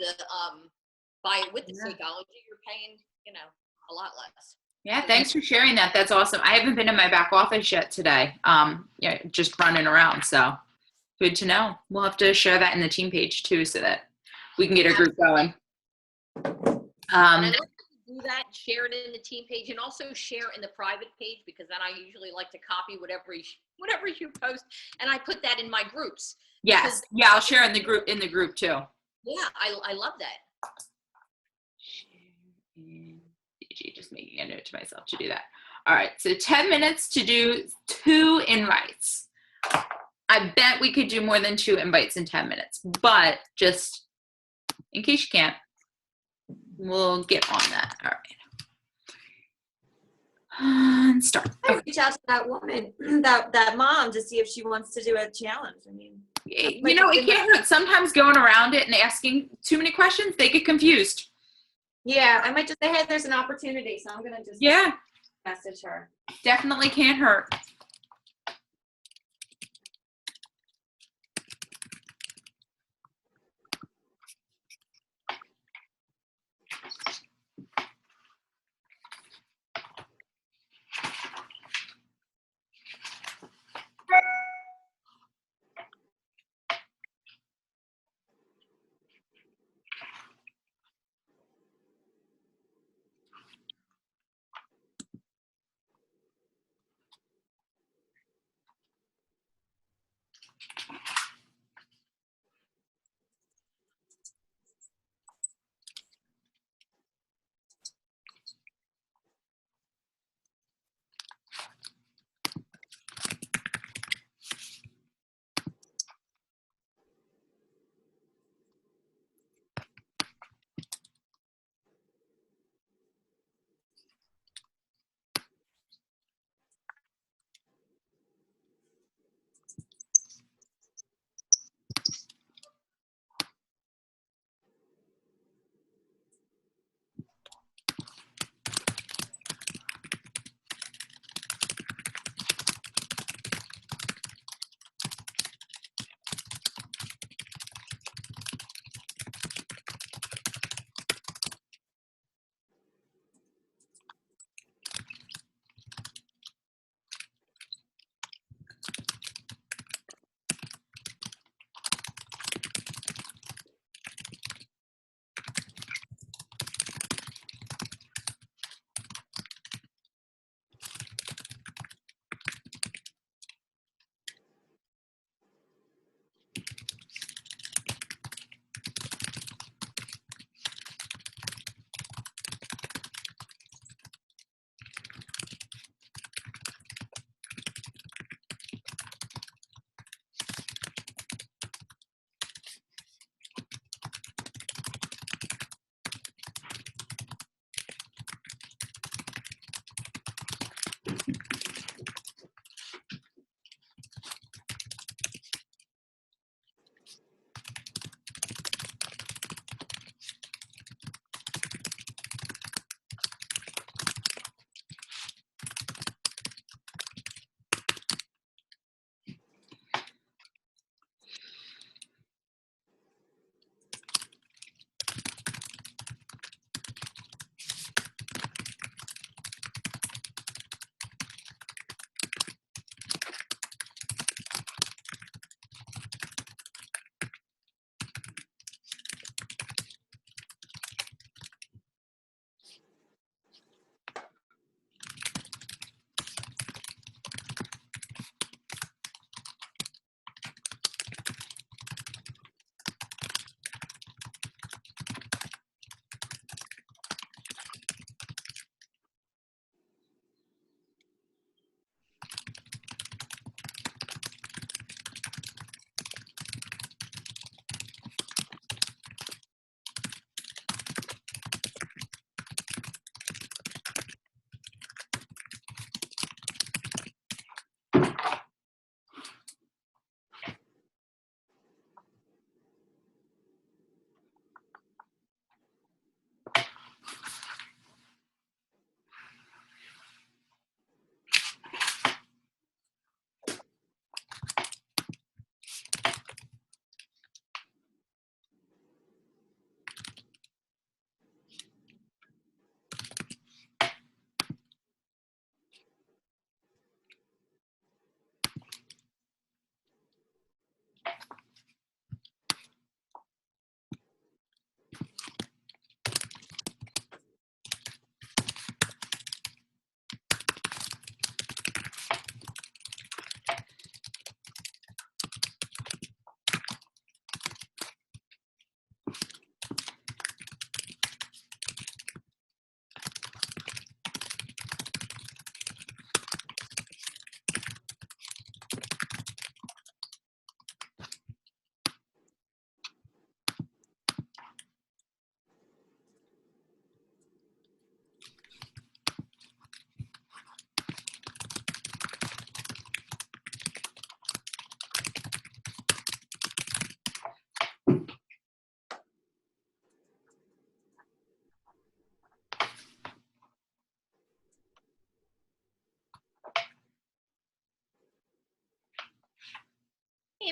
it with the Yeah. Shakeology. You're paying, a lot less. Yeah, thanks for sharing that. That's awesome. I haven't been in my back office yet today. Just running around. So good to know. We'll have to share that in the team page too, so that we can get a group going. And I do that, share it in the team page, and also share in the private page, because then I usually like to copy whatever you post, and I put that in my groups. Yes. Yeah, I'll share in the group too. Yeah, I love that. Just making a note to myself to do that. All right, so 10 minutes to do 2 invites. I bet we could do more than 2 invites in 10 minutes, but just in case you can't, we'll get on that. All right. And start. I reach out to that woman, that mom, to see if she wants to do a challenge. I mean, It can't hurt. Sometimes going around it and asking too many questions, they get confused. yeah, I might just say, hey, there's an opportunity, so I'm gonna just message her. Definitely can't hurt.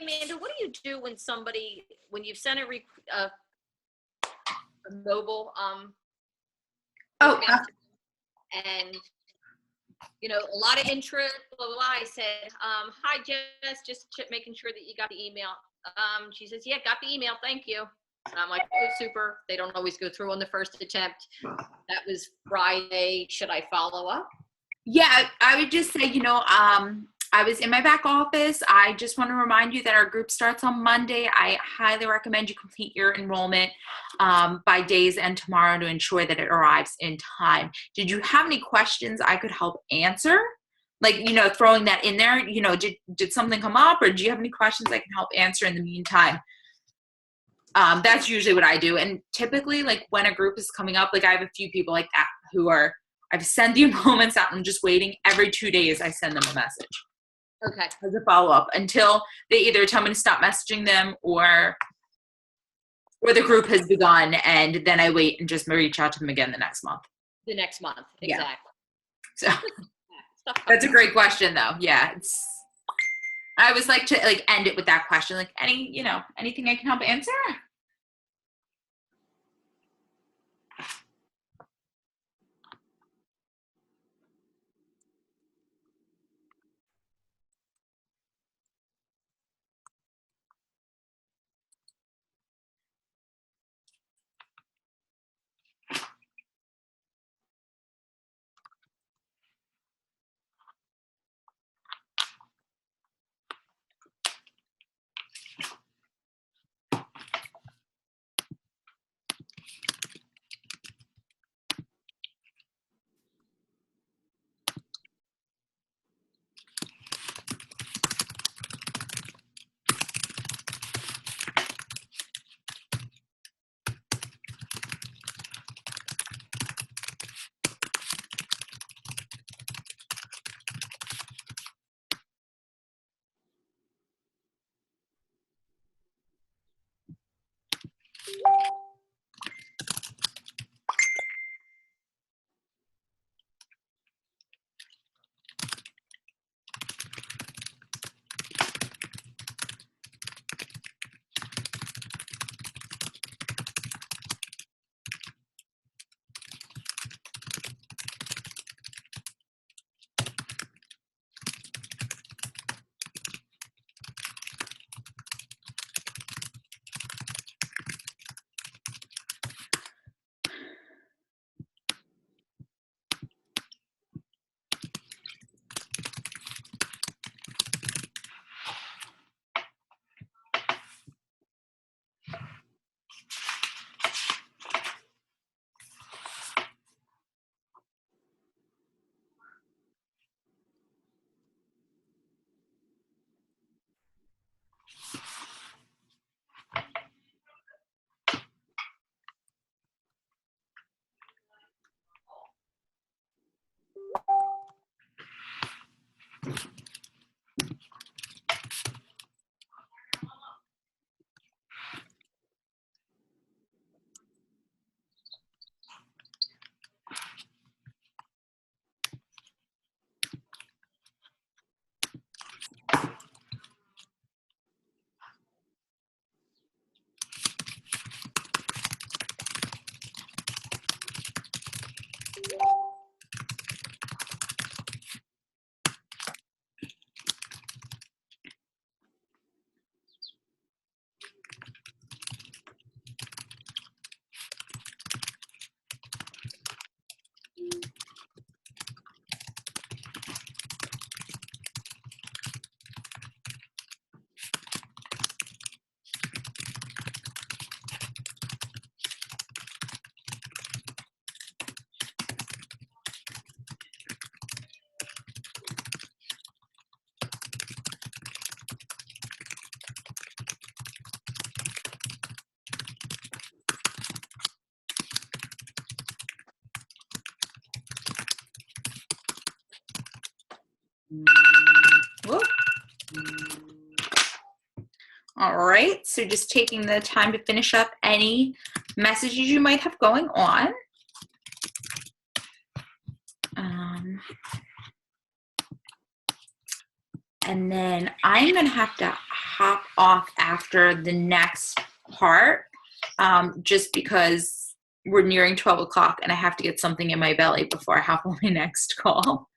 Amanda, what do you do when when you've sent a mobile, Oh, and, you know, a lot of interest, blah, blah, blah. I said, hi, Jess, just making sure that you got the email. She says, yeah, got the email, thank you. And I'm like, oh, super. They don't always go through on the first attempt. That was Friday. Should I follow up? yeah, I would just say, I was in my back office. I just want to remind you that our group starts on Monday. I highly recommend you complete your enrollment by day's end tomorrow to ensure that it arrives in time. Did you have any questions I could help answer? Like, throwing that in there, did something come up, or do you have any questions I can help answer in the meantime? That's usually what I do. And typically, like, when a group is coming up, like, I have a few people like that who I've sent the enrollments out and I'm just waiting. Every 2 days I send them a message. Okay. As a follow-up until they either tell me to stop messaging them or the group has begun, and then I wait and just reach out to them again the next month. The next month, Yeah. exactly. So Stuff that's a great question, though. Yeah, I always like to end it with that question, like anything I can help answer. Whoop. All right, so just taking the time to finish up any messages you might have going on. And then I'm going to have to hop off after the next part, just because we're nearing 12 o'clock and I have to get something in my belly before I hop on my next call.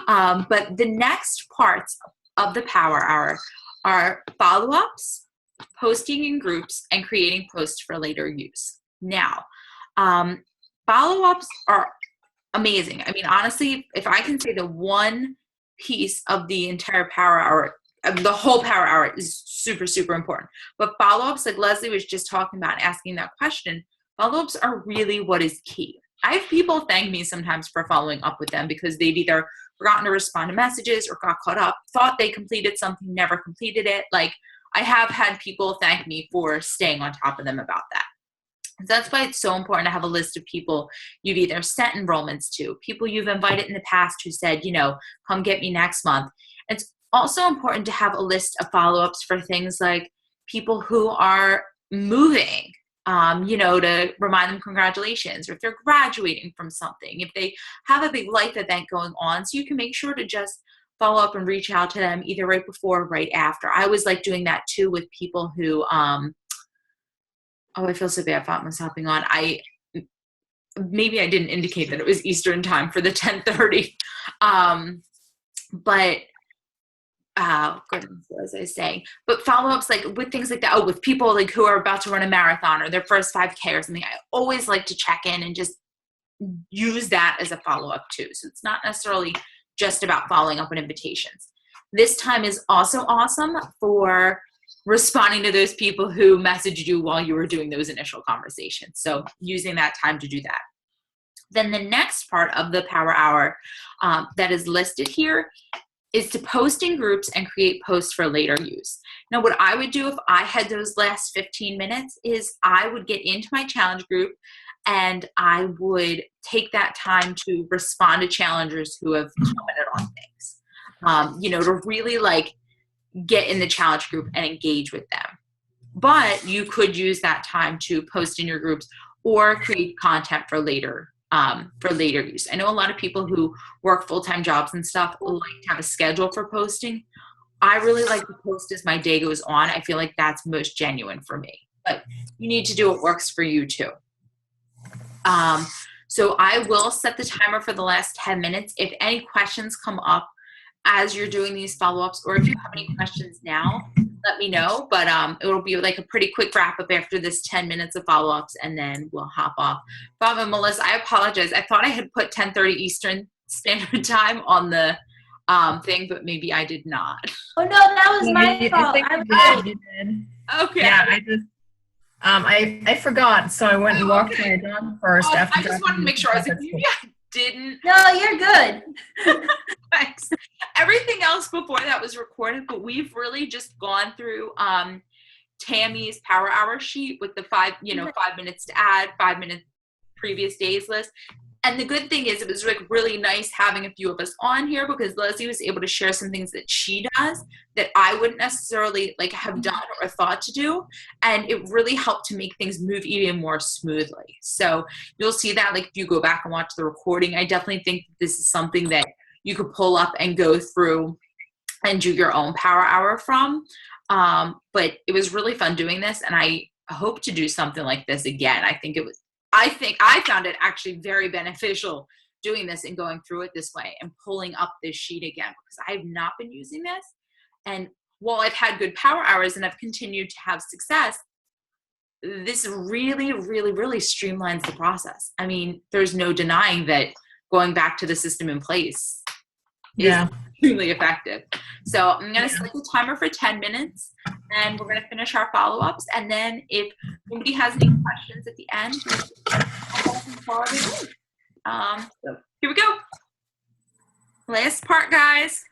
But the next parts of the Power Hour are follow-ups, posting in groups, and creating posts for later use. Now, follow-ups are amazing. I mean, honestly, if I can say the one piece of the entire Power Hour, the whole Power Hour is super, super important. But follow-ups, like Leslie was just talking about, asking that question, follow-ups are really what is key. I have people thank me sometimes for following up with them because they've either forgotten to respond to messages or got caught up, thought they completed something, never completed it. Like, I have had people thank me for staying on top of them about that. So that's why it's so important to have a list of people you've either sent enrollments to, people you've invited in the past who said, you know, come get me next month. It's also important to have a list of follow-ups for things like people who are moving, you know, to remind them congratulations, or if they're graduating from something, if they have a big life event going on. So you can make sure to just follow up and reach out to them either right before or right after. I always like doing that too with people who, oh, I feel so bad. Fatma's hopping on. Maybe I didn't indicate that it was Eastern time for the 10:30. But goodness, what was I saying? But follow-ups, like with things like that. Oh, with people like who are about to run a marathon or their first 5K or something. I always like to check in and just use that as a follow-up too. So it's not necessarily just about following up on invitations. This time is also awesome for responding to those people who messaged you while you were doing those initial conversations. So using that time to do that. Then the next part of the Power Hour that is listed here is to post in groups and create posts for later use. Now, what I would do if I had those last 15 minutes is I would get into my challenge group and I would take that time to respond to challengers who have commented on things, you know, to really like get in the challenge group and engage with them. But you could use that time to post in your groups or create content for later use. I know a lot of people who work full-time jobs and stuff like to have a schedule for posting. I really like to post as my day goes on. I feel like that's most genuine for me. But you need to do what works for you too. So I will set the timer for the last 10 minutes. If any questions come up as you're doing these follow-ups, or if you have any questions now, let me know. But it'll be like a pretty quick wrap-up after this 10 minutes of follow-ups, and then we'll hop off. Bob and Melissa, I apologize. I thought I had put 10:30 Eastern Standard Time on the thing, but maybe I did not. Oh no, that was my fault. I think I you was did. You did. Okay. Yeah, I just I forgot, so I went and walked my dog first. Oh, After I just wanted to make sure. I was like, maybe I didn't. No, you're good. Thanks. Everything else before that was recorded, but we've really just gone through Tammy's Power Hour sheet with the 5 minutes to add, 5 minute previous days list. And the good thing is it was like really nice having a few of us on here because Leslie was able to share some things that she does that I wouldn't necessarily like have done or thought to do. And it really helped to make things move even more smoothly. So you'll see that like if you go back and watch the recording, I definitely think this is something that you could pull up and go through and do your own Power Hour from. But it was really fun doing this, and I hope to do something like this again. I think I found it actually very beneficial doing this and going through it this way and pulling up this sheet again because I have not been using this. And while I've had good Power Hours and I've continued to have success, this really, really, really streamlines the process. I mean, there's no denying that going back to the system in place is extremely effective. So I'm going to set the timer for 10 minutes and we're going to finish our follow-ups. And then if nobody has any questions at the end, so here we go. Last part, guys.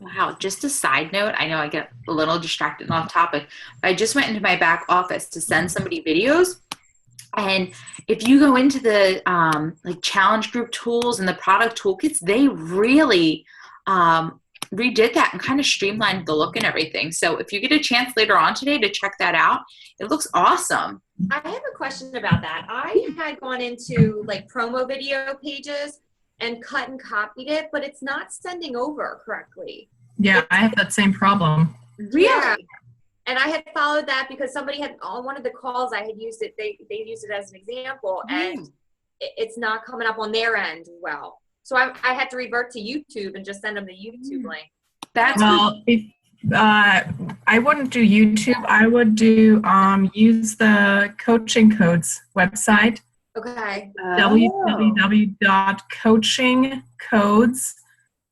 Wow, just a side note, I know I get a little distracted and off topic, but I just went into my back office to send somebody videos. And if you go into the like challenge group tools and the product toolkits, they really redid that and kind of streamlined the look and everything. So if you get a chance later on today to check that out, it looks awesome. I have a question about that. I had gone into like promo video pages and cut and copied it, but it's not sending over correctly. Yeah, I have that same problem. Really? Yeah. And I had followed that because somebody had, on one of the calls I had used it, they used it as an example, and it's not coming up on their end well. So I had to revert to YouTube and just send them the YouTube link. That's Well, if I wouldn't do YouTube, I would do use the Coaching Codes website, Okay. www.coachingcodes.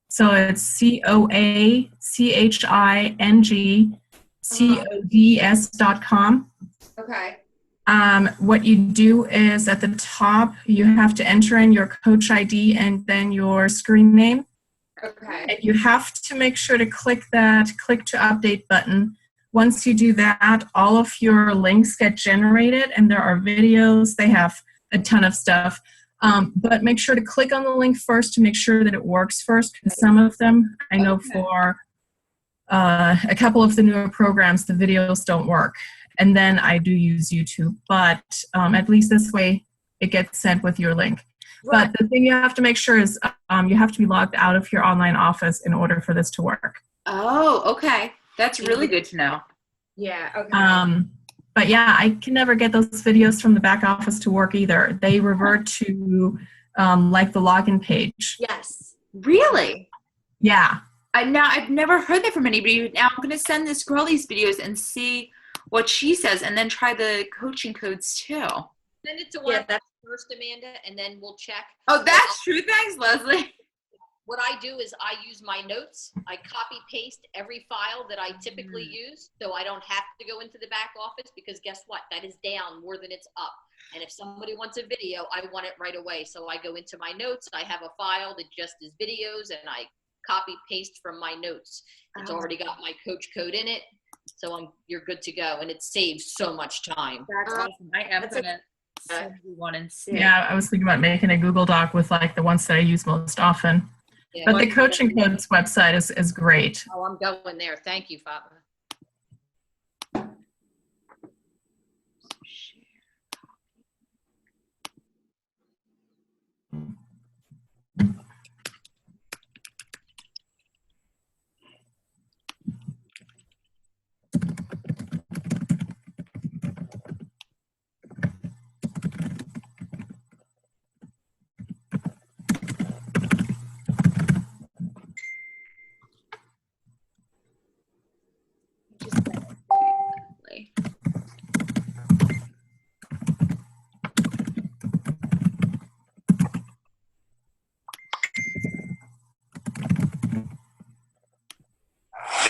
So it's COACHINGCODS.com. Okay. What you do is at the top, you have to enter in your coach ID and then your screen name. Okay. And you have to make sure to click that click to update button. Once you do that, all of your links get generated, and there are videos. They have a ton of stuff. But make sure to click on the link first to make sure that it works first, because some of them, I know for a couple of the newer programs, the videos don't work. And then I do use YouTube, but at least this way it gets sent with your link. Right. But the thing you have to make sure is you have to be logged out of your online office in order for this to work. Oh, okay. That's really good to know. Yeah. Okay. But yeah, I can never get those videos from the back office to work either. They revert to like the login page. Yes. Really? Yeah. I've never heard that from anybody. Now I'm going to send this girl these videos and see what she says, and then try the coaching codes too. Send it to one Yeah, of us first, Amanda, and then we'll check. Oh, that's true. Thanks, Leslie. What I do is I use my notes. I copy paste every file that I typically use, so I don't have to go into the back office, because guess what? That is down more than it's up. And if somebody wants a video, I want it right away. So I go into my notes. I have a file that just is videos, and I copy paste from my notes. It's already got my coach code in it, so you're good to go, and it saves so much time. That's awesome. I am That's going to send you one and see. Yeah, I was thinking about making a Google Doc with like the ones that I use most often. Yeah. But the Coaching Codes website is great. Oh, I'm going there. Thank you, Fatma.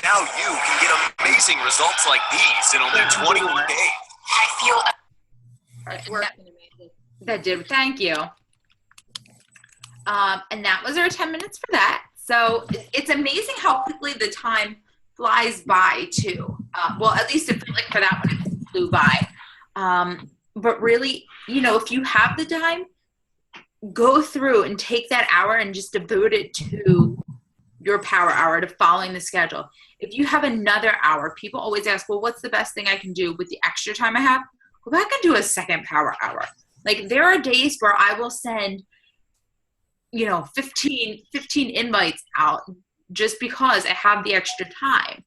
Now you can get amazing results like these in only 21 days. It's working, Amanda. That did. Thank you. And that was our 10 minutes for that. So it's amazing how quickly the time flies by too. Well, at least it felt like for that one, it flew by. But really, if you have the time, go through and take that hour and just devote it to your power hour, to following the schedule. If you have another hour, people always ask, well, what's the best thing I can do with the extra time I have? Go back and do a second power hour. Like, there are days where I will send, 15 invites out just because I have the extra time.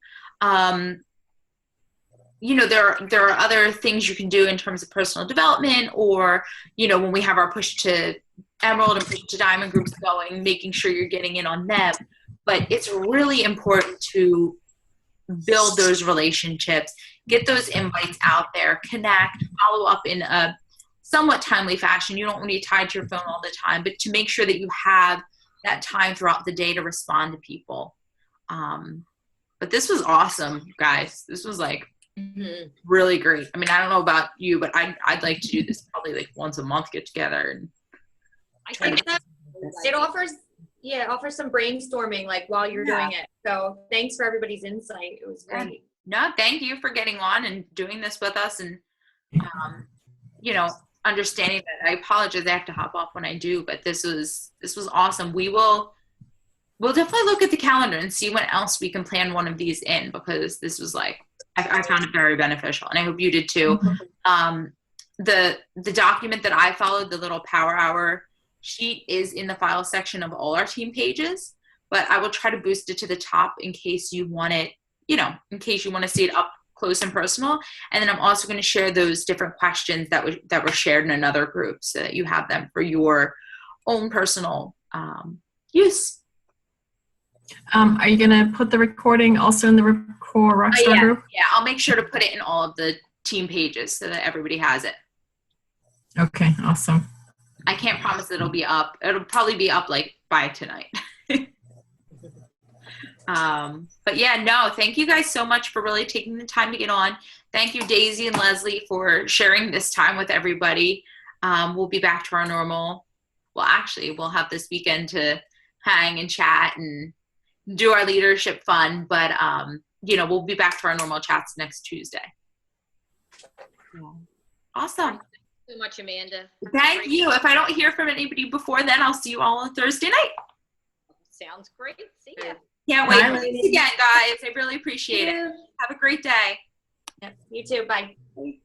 There are other things you can do in terms of personal development, or, when we have our push to Emerald and push to Diamond groups going, making sure you're getting in on them. But it's really important to build those relationships, get those invites out there, connect, follow up in a somewhat timely fashion. You don't want to be tied to your phone all the time, but to make sure that you have that time throughout the day to respond to people. But this was awesome, guys. This was really great. I mean, I don't know about you, but I'd like to do this probably like once a month, get together and I And think that- it offers some brainstorming like while you're doing it. So thanks for everybody's insight. It was Yeah. great. No, thank you for getting on and doing this with us, and understanding that. I apologize I have to hop off when I do, but this was awesome. We'll definitely look at the calendar and see when else we can plan one of these in, because this was I found it very beneficial, and I hope you did too. The document that I followed, the little power hour sheet is in the file section of all our team pages, but I will try to boost it to the top in case you want it, in case you want to see it up close and personal. And then I'm also going to share those different questions that were shared in another group so that you have them for your own personal use. Are you going to put the recording also in the Core Rockstar group? Yeah, I'll make sure to put it in all of the team pages so that everybody has it. Okay, awesome. I can't promise it'll be up. It'll probably be up like by tonight. But yeah, no, thank you guys so much for really taking the time to get on. Thank you, Daisy and Leslie, for sharing this time with everybody. We'll be back to our normal. Well, actually, we'll have this weekend to hang and chat and do our leadership fun. But, we'll be back to our normal chats next Tuesday. Awesome. Thank you so much, Amanda. Thank you. If I don't hear from anybody before then, I'll see you all on Thursday night. Sounds great. See ya. Can't wait. Bye, Thanks again, guys. I really appreciate it. Have a great day. Yep, you too. Bye. Bye.